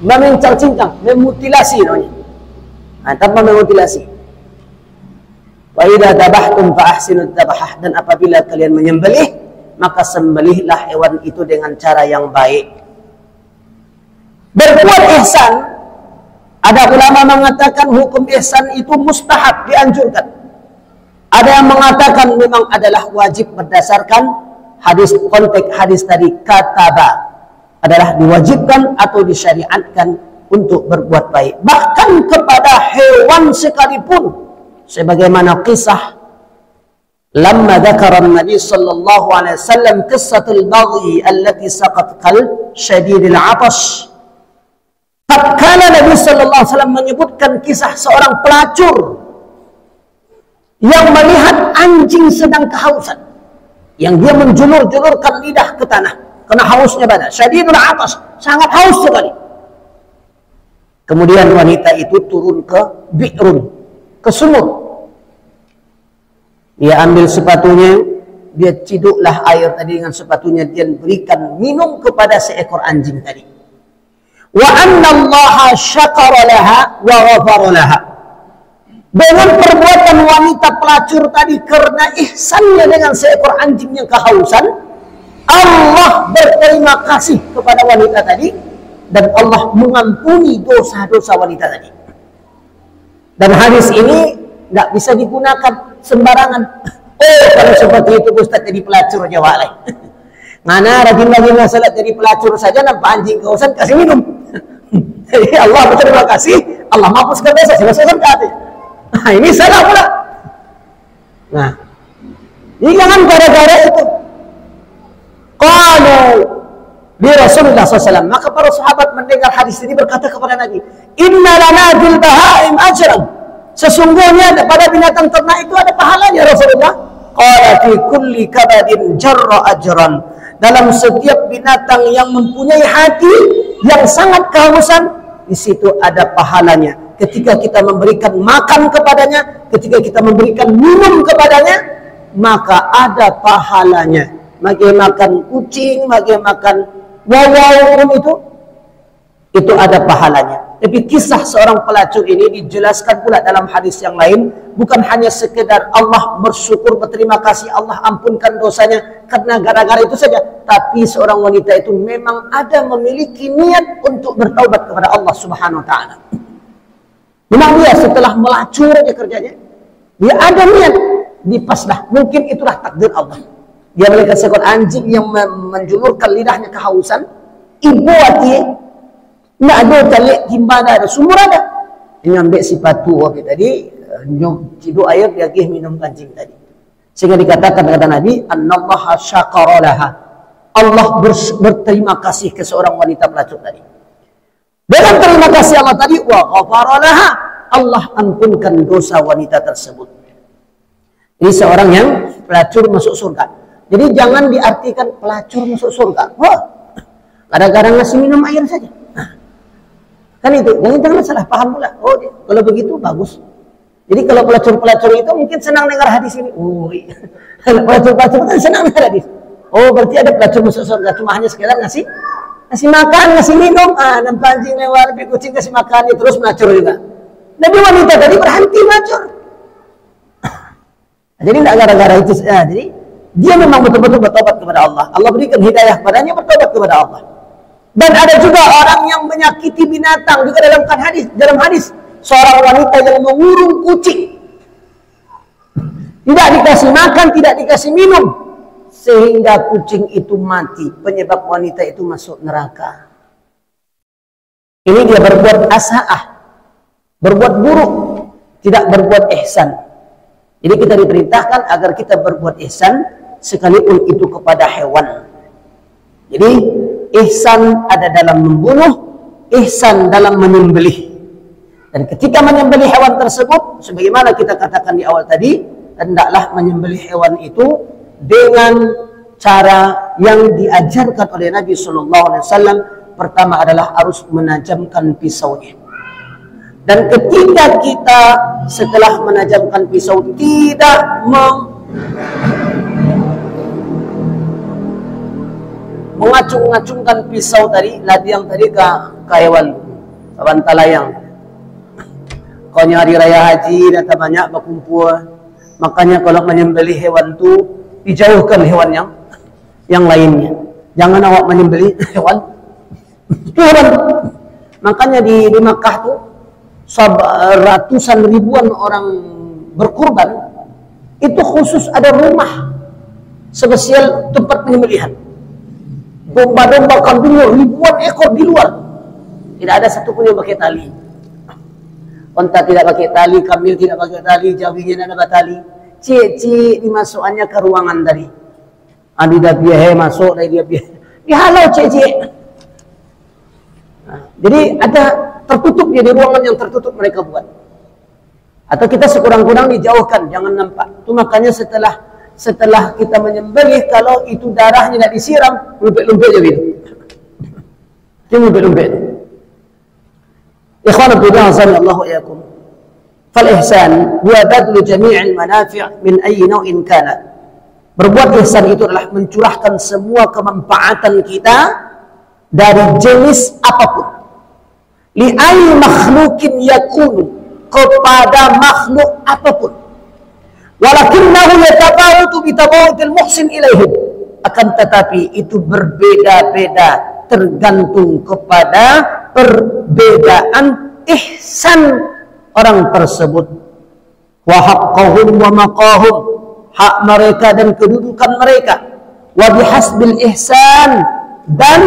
memincar-cincang, memutilasi namanya. Tanpa memutilasi. Wa idza dabahtum fa ahsinut dabahah, dan apabila kalian menyembelih, maka sembelihlah hewan itu dengan cara yang baik. Berbuat ihsan, ada ulama mengatakan hukum ihsan itu mustahab, dianjurkan. Ada yang mengatakan memang adalah wajib berdasarkan hadis, konteks hadis tadi, kataba, adalah diwajibkan atau disyariatkan untuk berbuat baik. Bahkan kepada hewan sekalipun. Sebagaimana kisah lamma dzakara Nabi sallallahu alaihi wasallam qissatul baghi allati saqat qalb syadidil 'atash. Tatkala Nabi sallallahu alaihi wasallam menyebutkan kisah seorang pelacur yang melihat anjing sedang kehausan, yang dia menjulur-julurkan lidah ke tanah karena hausnya badan, syadidul 'atash, sangat haus sekali. Kemudian wanita itu turun ke bi'run, ke sumur. Dia ambil sepatunya, dia ciduklah air tadi dengan sepatunya, dia berikan minum kepada seekor anjing tadi. Wa anna Allah syakara laha wa ghafara laha. Dengan perbuatan wanita pelacur tadi, karena ihsannya dengan seekor anjing yang kehausan, Allah berterima kasih kepada wanita tadi, dan Allah mengampuni dosa-dosa wanita tadi. Dan hadis ini nggak bisa digunakan sembarangan. Oh, kalau seperti itu Ustaz jadi pelacur Jawa lah. Mana rajin-rajin salat jadi pelacur saja, nampak anjing kehausan kasih minum. Jadi Allah berterima kasih, Allah menghapuskan dosa, selesai surga. Nah, ini salah pula. Nah, ini jangan gara-gara itu. Qalu di Rasulullah SAW, maka para sahabat mendengar hadis ini berkata kepada Nabi, inna lana bil bahaim ajran, sesungguhnya pada binatang ternak itu ada pahalanya Rasulullah. Qala fi kulli kabadin jarra ajran, dalam setiap binatang yang mempunyai hati yang sangat kehausan, di situ ada pahalanya. Ketika kita memberikan makan kepadanya, ketika kita memberikan minum kepadanya, maka ada pahalanya. Bagi makan kucing, bagi makan wawau itu ada pahalanya. Tapi kisah seorang pelacur ini dijelaskan pula dalam hadis yang lain, bukan hanya sekedar Allah bersyukur, berterima kasih, Allah ampunkan dosanya karena gara-gara itu saja, tapi seorang wanita itu memang ada memiliki niat untuk bertaubat kepada Allah Subhanahu wa taala. Memang dia setelah melacur aja kerjanya, dia ada niat, dipaslah, mungkin itulah takdir Allah. Dia melihat seekor anjing yang menjulurkan lidahnya kehausan, ibu hati nak ada talik timbana ada sumur ada, dia ambil sepatu tadi, ciduk air, dia pergi minum kancing tadi. Sehingga dikatakan kata Nabi, annallaha syakara laha, Allah berterima kasih ke seorang wanita pelacur tadi. Dengan terima kasih Allah tadi, wa ghafara laha, Allah ampunkan dosa wanita tersebut. Ini seorang yang pelacur masuk surga. Jadi jangan diartikan pelacur masuk surga. Wah, kadang-kadang ngasih minum air saja. Nah, kan itu, jangan salah paham pula. Oh, kalau begitu bagus. Jadi kalau pelacur-pelacur itu mungkin senang dengar hadis ini. Oh, iya. Pelacur-pelacur kan senang dengar hadis. Oh, berarti ada pelacur masuk surga, cuma hanya sekedar ngasih makan, ngasih minum. Nampak anjing lewat, lebih kucing kasih makan, terus melacur juga. Nabi wanita tadi berhenti melacur. Jadi tidak gara-gara itu. Jadi dia memang betul-betul bertobat kepada Allah. Allah berikan hidayah padanya bertobat kepada Allah. Dan ada juga orang yang menyakiti binatang juga dalam hadis seorang wanita yang mengurung kucing, tidak dikasih makan, tidak dikasih minum, sehingga kucing itu mati, penyebab wanita itu masuk neraka. Ini dia berbuat asa'ah, berbuat buruk, tidak berbuat ihsan. Jadi kita diperintahkan agar kita berbuat ihsan sekalipun itu kepada hewan. Jadi ihsan ada dalam membunuh, ihsan dalam menyembelih. Dan ketika menyembelih hewan tersebut, sebagaimana kita katakan di awal tadi, hendaklah menyembelih hewan itu dengan cara yang diajarkan oleh Nabi SAW. Pertama adalah harus menajamkan pisaunya. Dan ketika kita setelah menajamkan pisau tidak mengacung-ngacungkan pisau tadi, ladiang tadi ke hewan, ke bantalayang. Kau hari raya haji datang banyak berkumpul, makanya kalau menyembelih hewan tu dijauhkan hewan yang lainnya. Jangan awak menyembelih hewan Tuhan. Makanya di Makkah tu ratusan ribuan orang berkurban, itu khusus ada rumah spesial tempat penyembelihan. Domba-domba kambing ribuan ekor di luar, tidak ada satupun yang pakai tali. Unta tidak pakai tali, kambing tidak pakai tali, jawinya tidak ada tali. Cik dimasukkannya ke ruangan tadi. Adi dah biar masuk, dia biar dihalau cik. Nah, jadi ada tertutup dia di ruangan yang tertutup mereka buat. Atau kita sekurang-kurang dijauhkan, jangan nampak. Itu makanya setelah kita menyembelih, kalau itu darahnya tidak disiram, lumpet-lumpet je gitu. Itu lumpet-lumpet. Ikhwan fillah, Allah yakum. Fal ihsan huwa badlu jami'il manafi' min ayyi naw'in kana. Berbuat ihsan itu adalah mencurahkan semua kemanfaatan kita dari jenis apapun. Li ayyi makhluqin yakunu, kepada makhluk apapun. Walakinnahu yatafawutu bi tafawutil muhsin ilaihim. Akan tetapi itu berbeda-beda tergantung kepada perbedaan ihsan orang tersebut. Wa haqqahum wa maqahum, hak mereka dan kedudukan mereka. Wa bihasbil ihsan, dan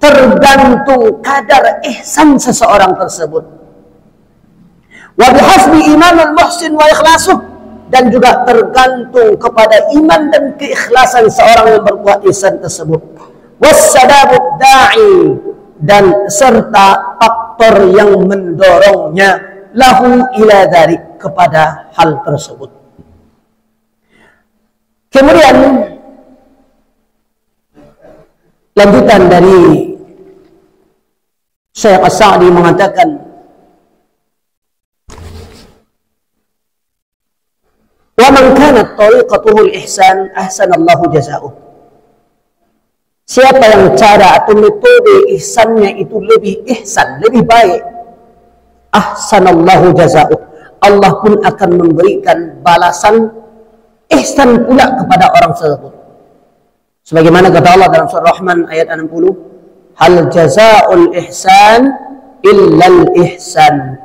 tergantung kadar ihsan seseorang tersebut. Wa bihasbi imanul muhsin wa ikhlasuh, dan juga tergantung kepada iman dan keikhlasan seorang yang berbuat ihsan tersebut. Wassadabud da'i, dan serta faktor yang mendorongnya lahu ila dzalik, kepada hal tersebut. Kemudian lanjutan dari Syekh As-Sa'di mengatakan, wa man kanat tariqatuhu al-ihsan ahsanallahu jazaa'uh. Siapa yang cara atau metode ihsannya itu lebih ihsan, lebih baik, ahsanallahu jazaa'uh, Allah pun akan memberikan balasan ihsan pula kepada orang tersebut. Sebagaimana kata Allah dalam surah Rahman ayat 60, hal jazaa'ul ihsan illal ihsan.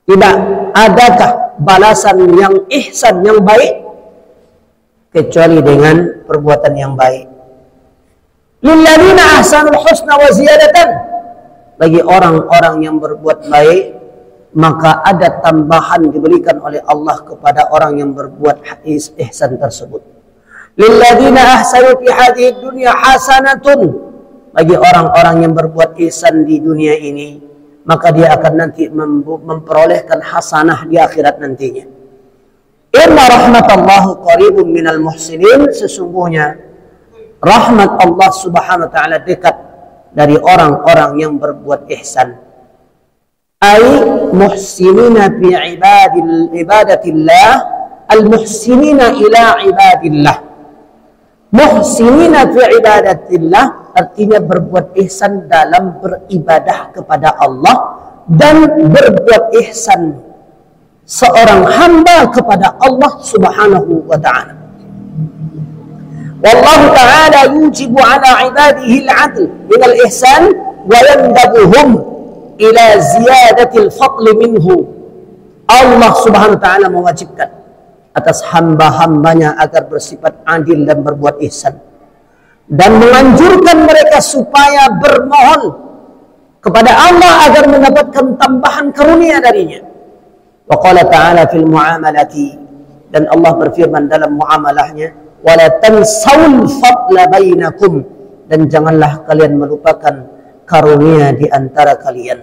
Tidak adakah balasan yang ihsan, yang baik, kecuali dengan perbuatan yang baik. Lilladzina ahsanul husna wa ziyadatan, bagi orang-orang yang berbuat baik, maka ada tambahan diberikan oleh Allah kepada orang yang berbuat ihsan tersebut. Lilladzina ahsanu fi hadhihi dunya hasanatun, bagi orang-orang yang berbuat ihsan di dunia ini, maka dia akan nanti memperolehkan hasanah di akhirat nantinya. Inna rahmatallahi qaribun minal muhsinin, sesungguhnya rahmat Allah subhanahu wa ta'ala dekat dari orang-orang yang berbuat ihsan. Ay muhsinina fi ibadatillah, al-muhsinina ila ibadillah. Muhsinina fi ibadatillah artinya berbuat ihsan dalam beribadah kepada Allah, dan berbuat ihsan seorang hamba kepada Allah subhanahu wa ta'ala. Wallahu ta'ala yujibu ala ibadihi al-'adl min al-ihsan wa yandabuhum ila ziyadatil fadli minhu. Allah subhanahu wa ta'ala mewajibkan atas hamba-hambanya agar bersifat adil dan berbuat ihsan, dan menganjurkan mereka supaya bermohon kepada Allah agar mendapatkan tambahan karunia darinya. Wa qala ta'ala fil muamalati, dan Allah berfirman dalam muamalahnya, wala tansawul fadla bainakum, dan janganlah kalian melupakan karunia di antara kalian.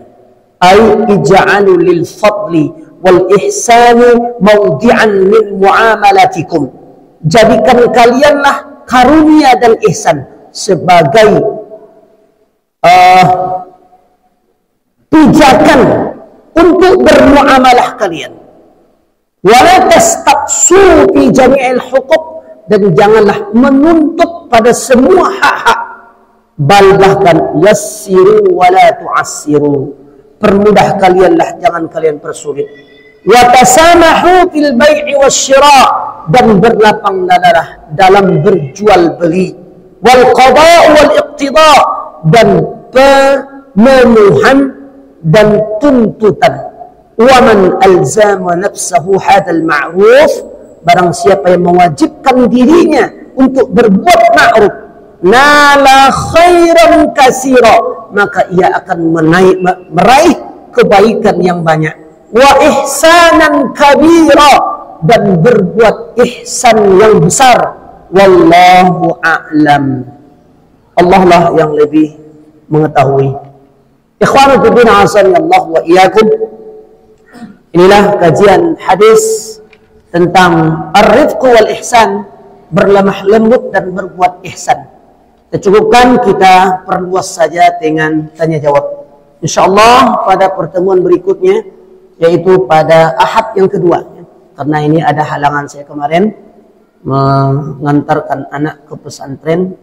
Ay ij'alu lil fadli wal ihsani mawdi'an min muamalatikum, jadikan kalianlah karunia dan ihsan sebagai pijakan untuk bermuamalah kalian. Wala tastaqsu fi jami'il huquq, dan janganlah menuntut pada semua hak-hak. Bal bahkan yassiru wa la tu'assiru, permudah kalianlah, jangan kalian persulit. Wa tasamahu fil bai'i wasyira, dan berlapang dada dalam berjual beli. Wal qada' wal iqtida, dan pemenuhan dan tuntutan. Wa man alzama nafsahu hadzal ma'ruf, barang siapa yang mewajibkan dirinya untuk berbuat ma'ruf, nala khairan katsira, maka ia akan meraih kebaikan yang banyak. Wa ihsanan kabira, dan berbuat ihsan yang besar. Wallahu a'lam. Allah lah yang lebih mengetahui. Ikhwanu fillah, azani Allah wa iyyakum. Inilah kajian hadis tentang ar-rifq wal ihsan, berlemah lembut dan berbuat ihsan. Cukupkan kita perluas saja dengan tanya jawab. Insyaallah pada pertemuan berikutnya, yaitu pada Ahad yang kedua. Karena ini ada halangan, saya kemarin mengantarkan anak ke pesantren,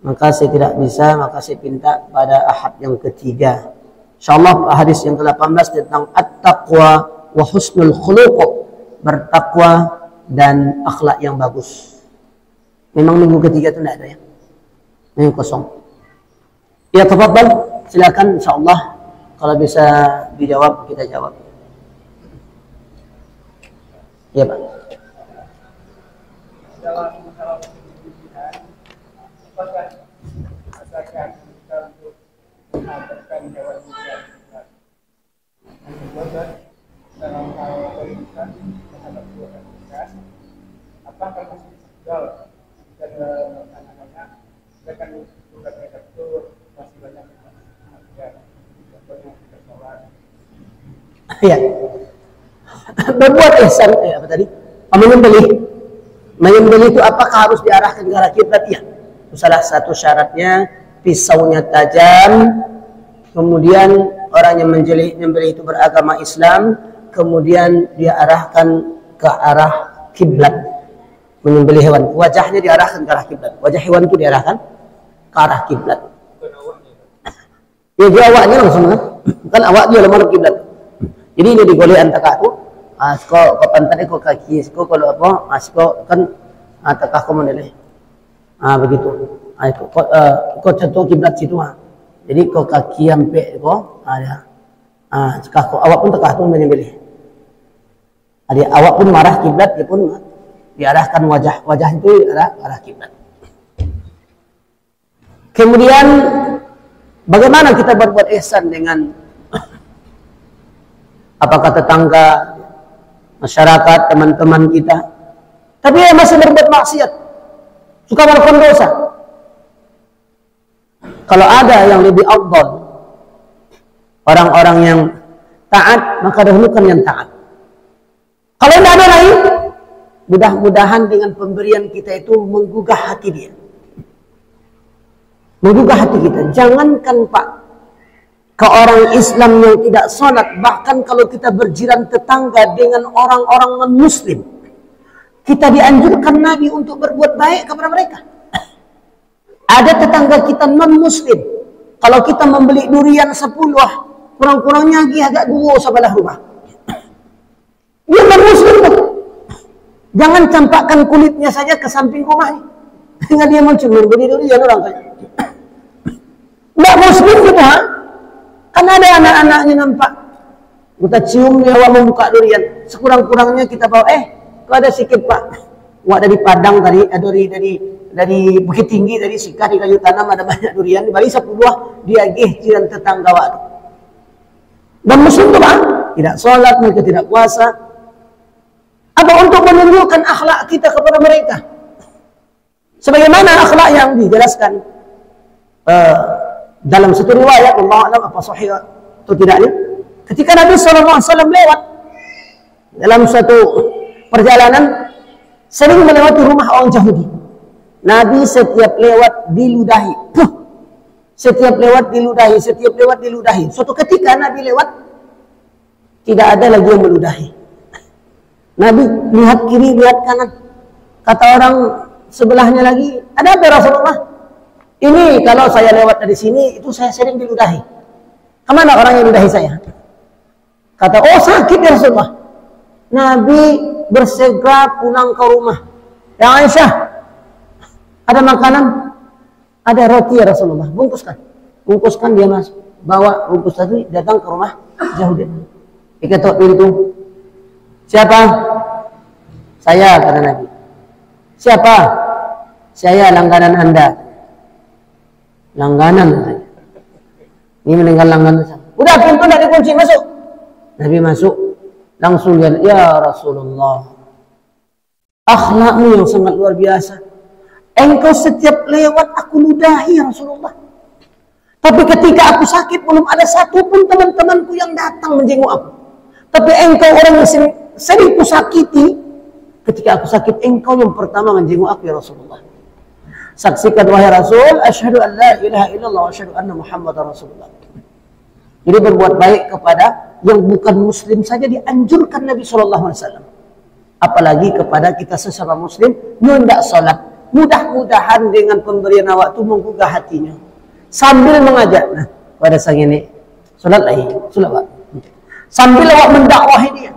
maka saya tidak bisa, maka saya pinta pada Ahad yang ketiga. Insyaallah hadis yang ke-18 tentang at-taqwa wa husnul khuluq, bertakwa dan akhlak yang bagus. Memang minggu ketiga itu tidak ada ya, minggu kosong. Ya tafadhal, silakan, insyaallah kalau bisa dijawab kita jawab. Ya Pak. Dalam masalah pendidikan, apakah asalkan kita untuk menghadapkan kewajiban kita? Yang kedua, dalam hal pendidikan terhadap kewajiban, apakah masih gagal jika anak-anaknya akan bukan mereka itu masih banyak yang contohnya kita sholat. Iya. Berbuat ihsan, apa tadi? Menyembelih itu apakah harus diarahkan ke arah kiblat? Iya. Salah satu syaratnya pisaunya tajam, kemudian orang yang menyembelih itu beragama Islam, kemudian dia arahkan ke arah kiblat. Menyembelih hewan, wajahnya diarahkan ke arah kiblat. Wajah hewan itu diarahkan ke arah kiblat. Ya dia awaknya langsung kan awak dia lemah kiblat. Jadi ini digoleh antara aku, ko pantat ko kaki, ko kalau apa, ko kan antara aku meneleh. Begitu. Itu ko contoh kiblat situ. Jadi ko kaki sampai ko ada. Jika ko awak pun tekah tu menyembelih. Ada awak pun marah kiblat, dia pun diarahkan wajah itu arah kiblat. Kemudian bagaimana kita berbuat ihsan dengan apakah tetangga, masyarakat, teman-teman kita, tapi dia masih berbuat maksiat, suka melakukan dosa. Kalau ada yang lebih afdal, orang-orang yang taat, maka dahulukan yang taat. Kalau tidak ada lain, mudah-mudahan dengan pemberian kita itu menggugah hati dia. Menggugah hati kita. Jangankan Pak, ke orang Islam yang tidak sholat, bahkan kalau kita berjiran tetangga dengan orang-orang non-muslim, kita dianjurkan Nabi untuk berbuat baik kepada mereka. Ada tetangga kita non-muslim, kalau kita membeli durian 10, kurang-kurangnya lagi agak 2 sebelah rumah. Dia non-muslim tuh. Jangan campakkan kulitnya saja ke samping rumahnya. Sehingga dia muncul membeli durian orang saja. Tidak muslim gitu, ha? Kan ada anak-anaknya nampak. Kita cium dia awak membuka durian. Sekurang-kurangnya kita bawa, kok ada sikit Pak. Wak dari Padang tadi, dari Bukit Tinggi, dari Sikah di kayu tanam ada banyak durian. Bagi 10 dia jiran tetangga wak. Dan muslim tuh Pak, tidak sholat, mereka tidak puasa. Apa untuk menunjukkan akhlak kita kepada mereka? Sebagaimana akhlak yang dijelaskan dalam satu riwayat, Allah alam apa sahih atau tidaknya, ketika Nabi SAW lewat dalam suatu perjalanan, sering melewati rumah orang Yahudi. Nabi setiap lewat diludahi. Setiap lewat diludahi. Suatu ketika Nabi lewat, tidak ada lagi yang meludahi. Nabi lihat kiri, lihat kanan. Kata orang sebelahnya lagi, ada apa Rasulullah? Ini kalau saya lewat dari sini, itu saya sering diludahi. Kemana orang yang ludahi saya? Kata, oh sakit ya Rasulullah. Nabi bersegera pulang ke rumah. Ya Aisyah, ada makanan? Ada roti ya Rasulullah, bungkuskan. Bungkuskan, dia masuk. Bawa bungkus tadi, datang ke rumah jauh dia. Diketok pintu. Siapa? Saya, kata Nabi. Siapa? Saya, langganan Anda. Langganan katanya. Ini meninggal langganan. Udah, pintu tidak dikunci, masuk. Nabi masuk. Langsung dia, ya Rasulullah, akhlakmu yang sangat luar biasa. Engkau setiap lewat aku ludahi ya Rasulullah. Tapi ketika aku sakit belum ada satupun teman-temanku yang datang menjenguk aku. Tapi engkau orang yang sering kusakiti. Ketika aku sakit, engkau yang pertama menjenguk aku ya Rasulullah. Saksikan wahai Rasul, asyhadu an la ilaha illallah wa asyhadu anna Muhammadar Rasulullah. Jadi berbuat baik kepada yang bukan muslim saja dianjurkan Nabi SAW. Apalagi kepada kita sesama muslim yang tidak salat. Mudah-mudahan dengan pemberian awak itu menggugah hatinya. Sambil mengajak, nah, pada sang ini, salat lagi, salat Pak. Sambil awak mendakwahi dia,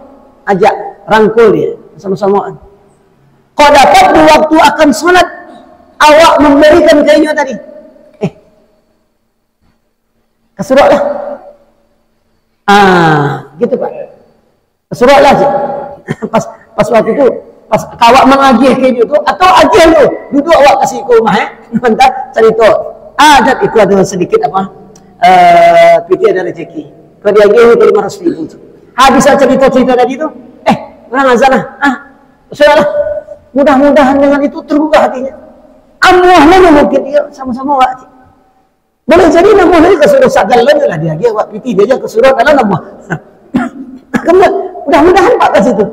ajak, rangkul dia, sama-samaan. Kau dapat di waktu akan salat, awak memberikan kayunya tadi. Kesuruhlah. Gitu Pak. Kesuruhlah aja. pas waktu itu, pas awak mengagih kayak gitu, atau agih lu, duduk awak kasih ke rumah bentar cerita. Ada itu ada sedikit apa? Pikir ada rezeki. Kalau dia agih itu 500.000. Habis cerita-cerita tadi itu, orang azan lah. Sudahlah. Mudah-mudahan dengan itu tergugah hatinya. Amuahnya mungkin dia sama-sama awak. Boleh jadi namuahnya kesuruh sagalan lah dia awak piti dia aja kesuruh dalam namuah. Mudah-mudahan Pak ke situ.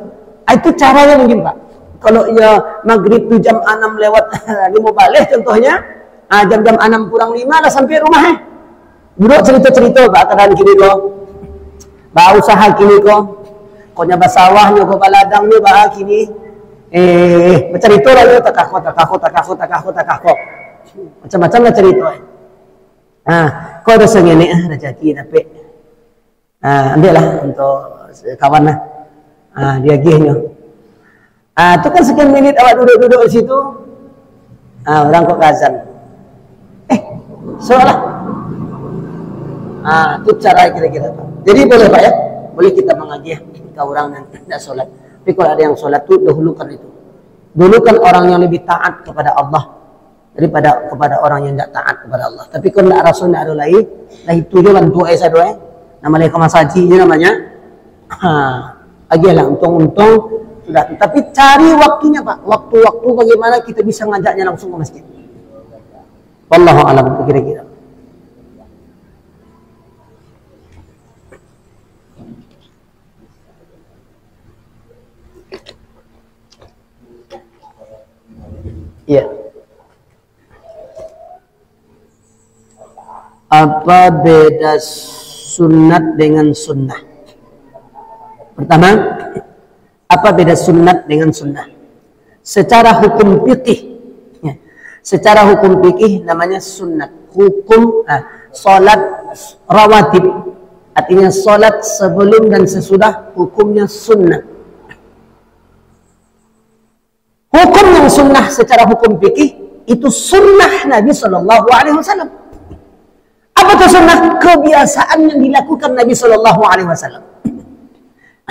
Itu caranya mungkin Pak. Kalau ya maghrib tu jam 6 lewat 5 balik contohnya, jam-jam 6 kurang 5 dah sampai rumah duduk cerita-cerita Pak keadaan kini kok. Ba usaha kini kok. Kau nyaba sawahnya kau baladangnya ba kini. Bercerita lah dia takakok. Macam-macam lah cerita. Kau ada segini rezeki tapi ambil lah untuk kawan lah. Dia gihnya. Itu kan sekian menit awak duduk-duduk di situ. Orang kok azan. Soalnya. Itu cara kira-kira Pak. Jadi boleh Pak ya? Boleh kita mengagih ke orang yang tidak sholat. Tapi kalau ada yang sholat itu dahulukan itu. Dahulukan orang yang lebih taat kepada Allah daripada kepada orang yang tidak taat kepada Allah. Tapi kalau tidak Rasul tidak ada lain, lah itu dia bantu saya doa. Namanya kemasaji namanya. Agilah untung-untung sudah. Tapi cari waktunya Pak. Waktu-waktu bagaimana kita bisa ngajaknya langsung ke masjid. Wallahu a'lam kira-kira. Iya. Apa beda sunat dengan sunnah? Pertama, apa beda sunat dengan sunnah? Secara hukum fikih, secara hukum fikih namanya sunat. Hukum salat rawatib, artinya salat sebelum dan sesudah hukumnya sunnah. Hukum yang sunnah secara hukum fikih itu sunnah Nabi Sallallahu Alaihi Wasallam. Apa itu sunnah? Kebiasaan yang dilakukan Nabi Sallallahu Alaihi Wasallam.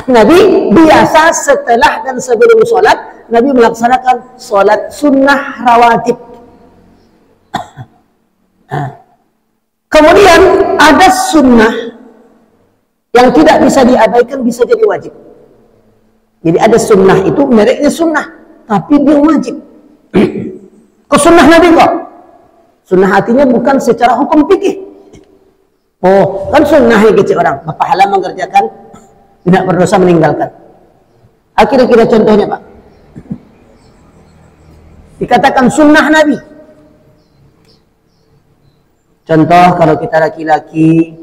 Nabi biasa setelah dan sebelum sholat, Nabi melaksanakan sholat sunnah rawatib. Kemudian ada sunnah yang tidak bisa diabaikan, bisa jadi wajib. Jadi ada sunnah itu mereknya sunnah, tapi dia wajib. Kok sunnah Nabi kok? Sunnah artinya bukan secara hukum fikih. Oh, kan sunnah yang kecil orang berpahala mengerjakan, tidak berdosa meninggalkan. Kira-kira contohnya Pak. Dikatakan sunnah Nabi. Contoh kalau kita laki-laki,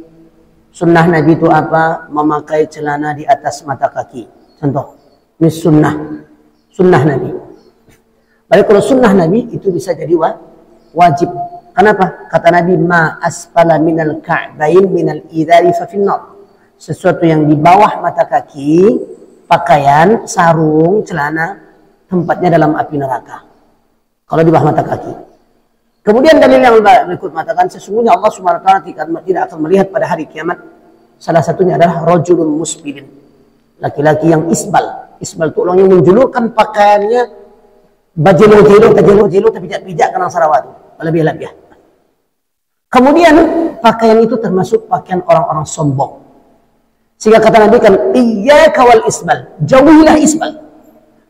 sunnah Nabi itu apa? Memakai celana di atas mata kaki. Contoh, ini sunnah Nabi. Baik, kalau sunnah Nabi itu bisa jadi wajib. Kenapa? Kata Nabi, ma asfala minal ka'bain minal idari fa finnar. Sesuatu yang di bawah mata kaki, pakaian, sarung, celana, tempatnya dalam api neraka. Kalau di bawah mata kaki. Kemudian dalil yang berikut mengatakan sesungguhnya Allah Subhanahu wa taala tidak akan melihat pada hari kiamat. Salah satunya adalah rajulun musbilin. Laki-laki yang isbal. Isbal itu orang yang menjulurkan pakaiannya bajelo-jelo, terpijak-pijak karena sarawat. Lebih-lebih. Kemudian pakaian itu termasuk pakaian orang-orang sombong. Sehingga kata Nabi kan, iyyaka wal isbal, jauhilah isbal.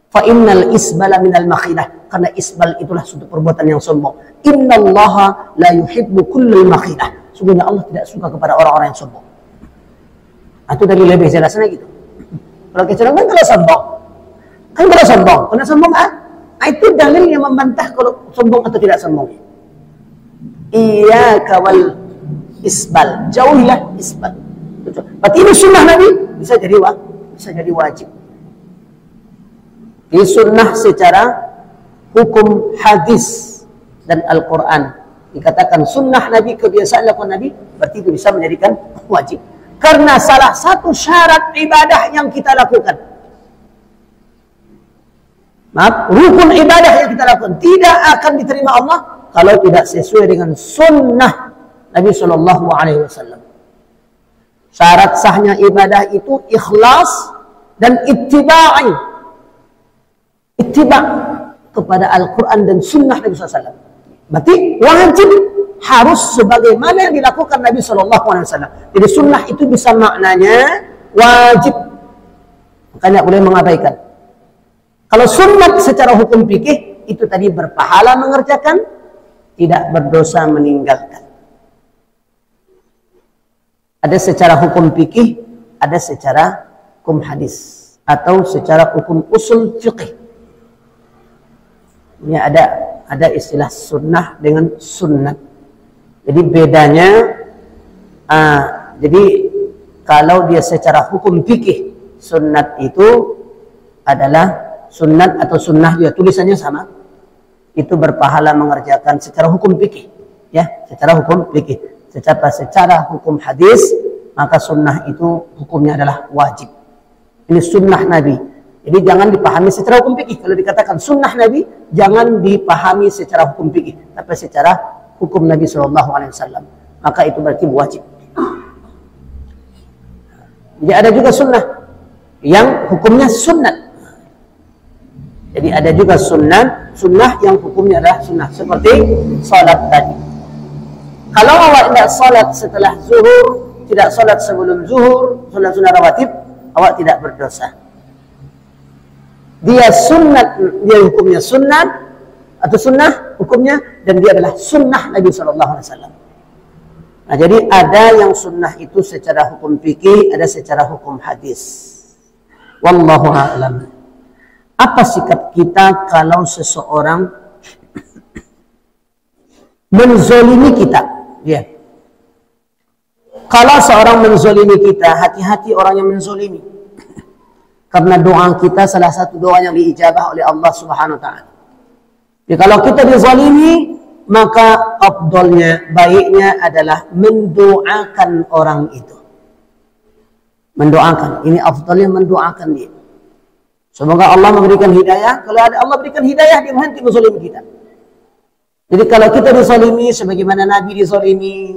Fa innal isbala minal makhidah, karena isbal itulah suatu perbuatan yang sombong. Innallaha la yuhibbu kullal makhidah. Sungguhnya Allah tidak suka kepada orang-orang yang sombong. Itu dari lebih jelasnya gitu. Kalau kecenderungan kalau sombong, kan kalau sombong, kena sombong itu dalil yang membantah kalau sombong atau tidak sombong. Iyyaka wal isbal, jauhilah isbal. Berarti ini sunnah Nabi bisa jadi wajib. Ini sunnah secara hukum hadis dan Al-Quran. Dikatakan sunnah Nabi, kebiasaan lakukan Nabi, berarti itu bisa menjadikan wajib. Karena salah satu syarat ibadah yang kita lakukan, rukun ibadah yang kita lakukan tidak akan diterima Allah kalau tidak sesuai dengan sunnah Nabi SAW. Syarat sahnya ibadah itu ikhlas dan ittiba' kepada Al-Quran dan sunnah Nabi SAW. Berarti wajib harus sebagaimana yang dilakukan Nabi SAW. Jadi sunnah itu bisa maknanya wajib. Makanya boleh mengabaikan. Kalau sunnah secara hukum fikih itu tadi berpahala mengerjakan, tidak berdosa meninggalkan. Ada secara hukum fikih, ada secara hukum hadis atau secara hukum usul fikih. Ini ada istilah sunnah dengan sunnat. Jadi bedanya, jadi kalau dia secara hukum fikih, sunnat itu adalah sunnat atau sunnah dia tulisannya sama. Itu berpahala mengerjakan secara hukum fikih, ya, secara hukum fikih. Secara hukum hadis, maka sunnah itu hukumnya adalah wajib. Ini sunnah Nabi. Jadi jangan dipahami secara hukum fikih. Kalau dikatakan sunnah Nabi, jangan dipahami secara hukum fikih, tapi secara hukum Nabi SAW. Maka itu berarti wajib. Jadi ada juga sunnah yang hukumnya sunnat. Jadi ada juga sunnah yang hukumnya adalah sunnah. Seperti salat tadi. Kalau awak tidak salat setelah zuhur, tidak salat sebelum zuhur, salat sunnah rawatib, awak tidak berdosa. Dia sunnat, dia hukumnya sunnat atau sunnah hukumnya, dan dia adalah sunnah Nabi SAW. Nah, jadi ada yang sunnah itu secara hukum fikih, ada secara hukum hadis. Wallahu a'lam. Apa sikap kita kalau seseorang menzolimi kita? Ya. Kalau seorang menzolimi kita, hati-hati orang yang menzolimi. Karena doa kita salah satu doa yang diijabah oleh Allah Subhanahu wa taala. Jadi kalau kita dizalimi, maka afdalnya, baiknya adalah mendoakan orang itu. Mendoakan, ini afdalnya mendoakan dia. Semoga Allah memberikan hidayah. Kalau ada Allah berikan hidayah, dia berhenti menzalimi kita. Jadi kalau kita dizalimi sebagaimana Nabi dizalimi,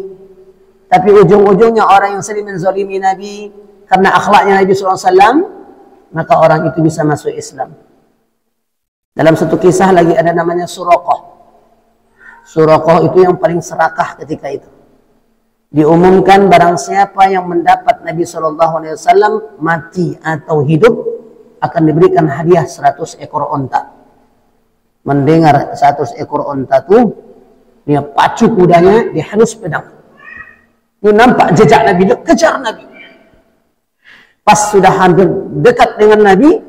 tapi ujung-ujungnya orang yang sering menzalimi Nabi karena akhlaknya Nabi SAW, maka orang itu bisa masuk Islam. Dalam satu kisah lagi ada namanya Suraqah. Suraqah itu yang paling serakah ketika itu. Diumumkan barang siapa yang mendapat Nabi SAW mati atau hidup akan diberikan hadiah 100 ekor onta. Mendengar 100 ekor onta itu, dia pacu kudanya, dia halus pedang. Dia nampak jejak Nabi, dia kejar Nabi. Pas sudah hampir dekat dengan Nabi,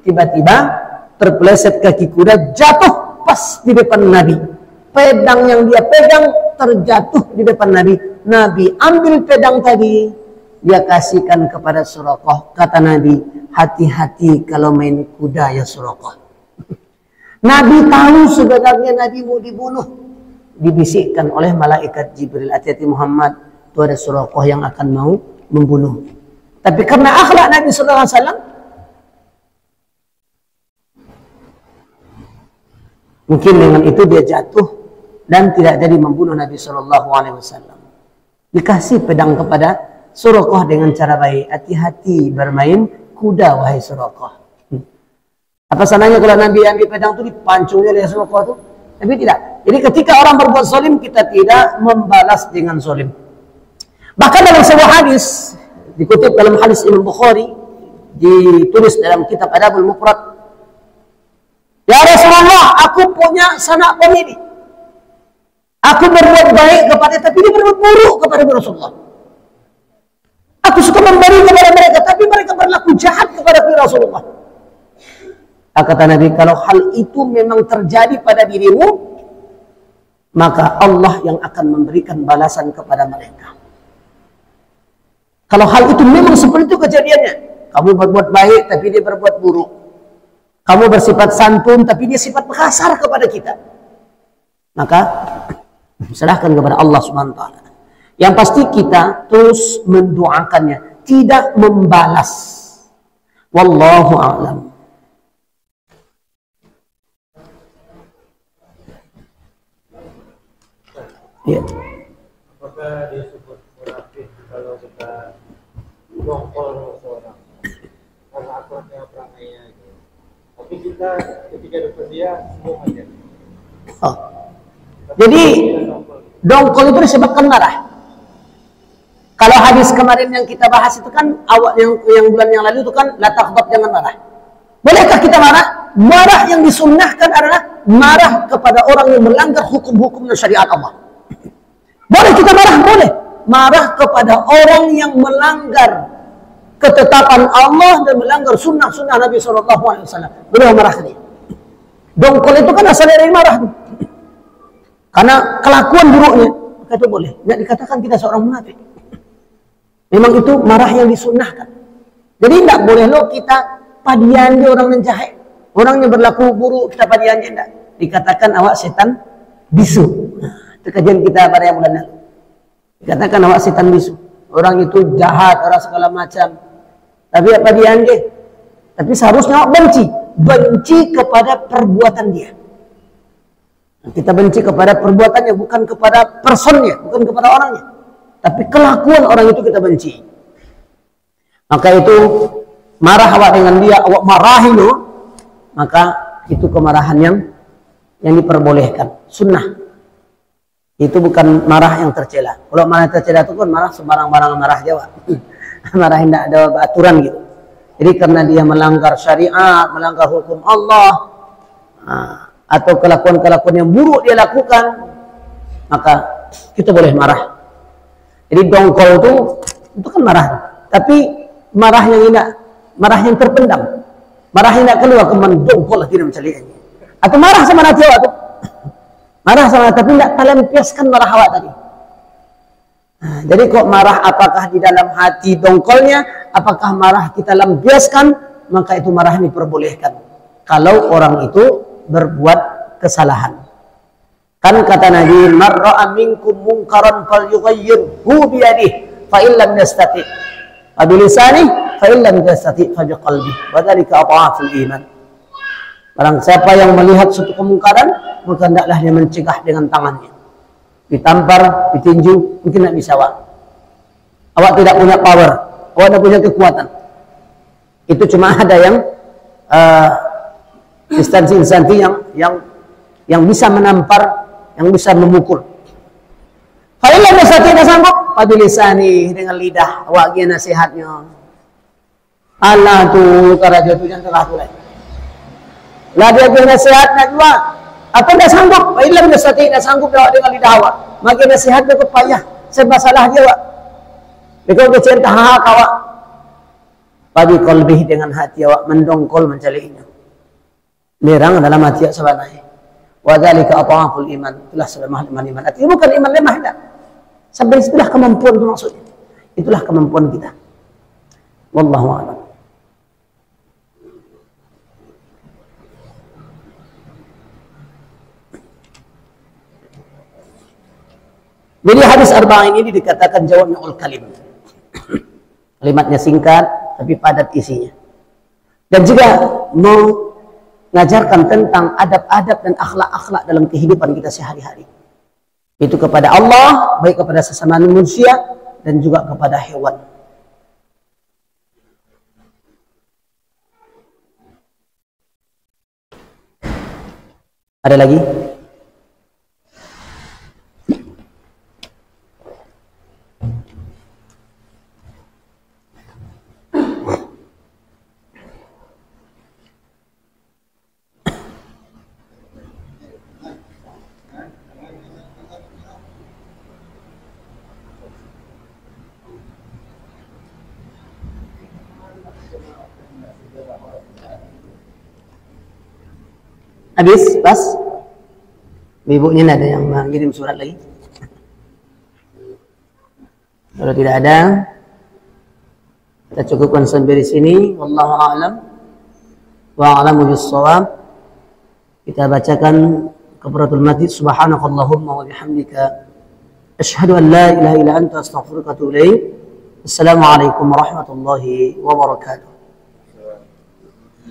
tiba-tiba terpeleset kaki kuda, jatuh pas di depan Nabi. Pedang yang dia pegang terjatuh di depan Nabi. Nabi ambil pedang tadi, dia kasihkan kepada Suraqah. Kata Nabi, hati-hati kalau main kuda ya Suraqah. Nabi tahu sebenarnya Nabi mau dibunuh. Dibisikkan oleh malaikat Jibril, hati-hati Muhammad, itu ada Suraqah yang akan mau membunuh. Tapi karena akhlak Nabi SAW, mungkin dengan itu dia jatuh dan tidak jadi membunuh Nabi SAW. Dikasih pedang kepada Suraqah dengan cara baik. Hati-hati bermain kuda, wahai Suraqah. Apa sananya kalau Nabi ambil pedang itu dipancungnya oleh Suraqah itu? Tapi tidak. Jadi ketika orang berbuat zalim, kita tidak membalas dengan zalim. Bahkan dalam sebuah hadis, dikutip dalam hadis Imam Bukhari, ditulis dalam kitab Adabul Mufrad, ya Rasulullah, aku punya sanak pemilih. Aku berbuat baik kepada, tapi dia berbuat buruk kepada Rasulullah. Aku suka memberi kepada mereka, tapi mereka berlaku jahat kepada Rasulullah. Kata Nabi, kalau hal itu memang terjadi pada dirimu, maka Allah yang akan memberikan balasan kepada mereka. Kalau hal itu memang seperti itu kejadiannya, kamu berbuat baik tapi dia berbuat buruk. Kamu bersifat santun tapi dia sifat kasar kepada kita. Maka serahkan kepada Allah Subhanahu wa taala. Yang pasti kita terus mendoakannya, tidak membalas. Wallahu a'lam. Ya. Apakah disebut munafik kalau kita dongkol seorang karena akhlaknya perangainya gitu. Tapi kita ketika depan dia semua aja. Oh. Jadi dongkol itu disebabkan marah. Kalau hadis kemarin yang kita bahas itu kan awal yang bulan yang lalu itu kan la taghdab, jangan marah. Bolehkah kita marah? Marah yang disunnahkan adalah marah kepada orang yang melanggar hukum-hukum dan syariat Allah. Boleh kita marah, boleh. Marah kepada orang yang melanggar ketetapan Allah dan melanggar sunnah-sunnah Nabi SAW. Boleh marah dia. Dongkol itu kan asalnya dari marah. Karena kelakuan buruknya, maka itu boleh. Tidak dikatakan kita seorang munafik. Memang itu marah yang disunnahkan. Jadi tidak boleh loh kita padian dia orang yang jahat. Orang yang berlaku buruk kita padian dia tidak. Dikatakan awak setan bisu. Itu kajian kita pada yang bulan lalu. Dikatakan awak setan bisu. Orang itu jahat, orang segala macam. Tapi apa dia anjing? Tapi seharusnya awak benci. Benci kepada perbuatan dia. Kita benci kepada perbuatannya, bukan kepada personnya, bukan kepada orangnya. Tapi kelakuan orang itu kita benci. Maka itu marah awak dengan dia, awak marahi lo, maka itu kemarahan yang diperbolehkan. Sunnah. Itu bukan marah yang tercela. Kalau marah tercela itu kan marah sembarang-barang marah Jawa. Marah tidak ada aturan gitu. Jadi karena dia melanggar syariat, melanggar hukum Allah, atau kelakuan-kelakuan yang buruk dia lakukan, maka kita boleh marah. Jadi dongkol itu kan marah. Tapi marah yang tidak, marah yang terpendam. Marah yang tidak keluar, kemudian dongkol tidak menceliaknya. Atau marah sama anak Jawa itu. Marah sama, tapi tidak melampiaskan marah awak tadi. Nah, jadi kok marah apakah di dalam hati dongkolnya, apakah marah kita lampiaskan, maka itu marah diperbolehkan. Kalau orang itu berbuat kesalahan. Kan kata Nabi, "Man ra'a minkum munkaran falyughayyirhu bi yadihi, fa in lam yastati' fa bi lisanihi, fa in lam yastati' fa bi qalbihi, wa dzalika adhaful iman." Barang siapa yang melihat suatu kemungkaran, maka hendaklah dia mencegah dengan tangannya. Ditampar, ditinju, mungkin tidak bisa awak. Awak tidak punya power, awak tidak punya kekuatan. Itu cuma ada yang instansi-instansi yang bisa menampar, yang bisa memukul. Kalau nggak tidak sanggup, pabilisani dengan lidah, awak dia nasihatnya. Allah tu karaja tu yang tengah tu lagi. Lah dia punya nasihatnya juga. Atau tidak sanggup, ilam nasati tidak sanggup dengan lidah awak. Maka nasihat dia payah, serba salah dia awak. Dia bercerita hak awak. Bagi qalbih dengan hati awak mendongkol mencelinya. Lerang dalam hati awak sebenarnya. Wa dzalika ata'aful iman. Itulah selemah iman. Artinya bukan iman lemah tidak. Sampai itulah kemampuan itu maksudnya. Itulah kemampuan kita. Wallahu a'lam. Jadi hadis arba'in ini dikatakan jawami'ul kalim. Kalimatnya singkat tapi padat isinya. Dan juga mengajarkan tentang adab-adab dan akhlak-akhlak dalam kehidupan kita sehari-hari. Itu kepada Allah, baik kepada sesama manusia dan juga kepada hewan. Ada lagi? Habis, pas. Ibunya ada yang mengirim surat lagi. Kalau tidak ada, kita cukupkan sampai di sini. Wallahu a'lam wa a'lamu bis-shawab. Kita bacakan kafaratul majlis. Subhanakallahumma wa bihamdika asyhadu an la ilaha illa anta astaghfiruka wa atubu ilaik. Assalamualaikum warahmatullahi wabarakatuh.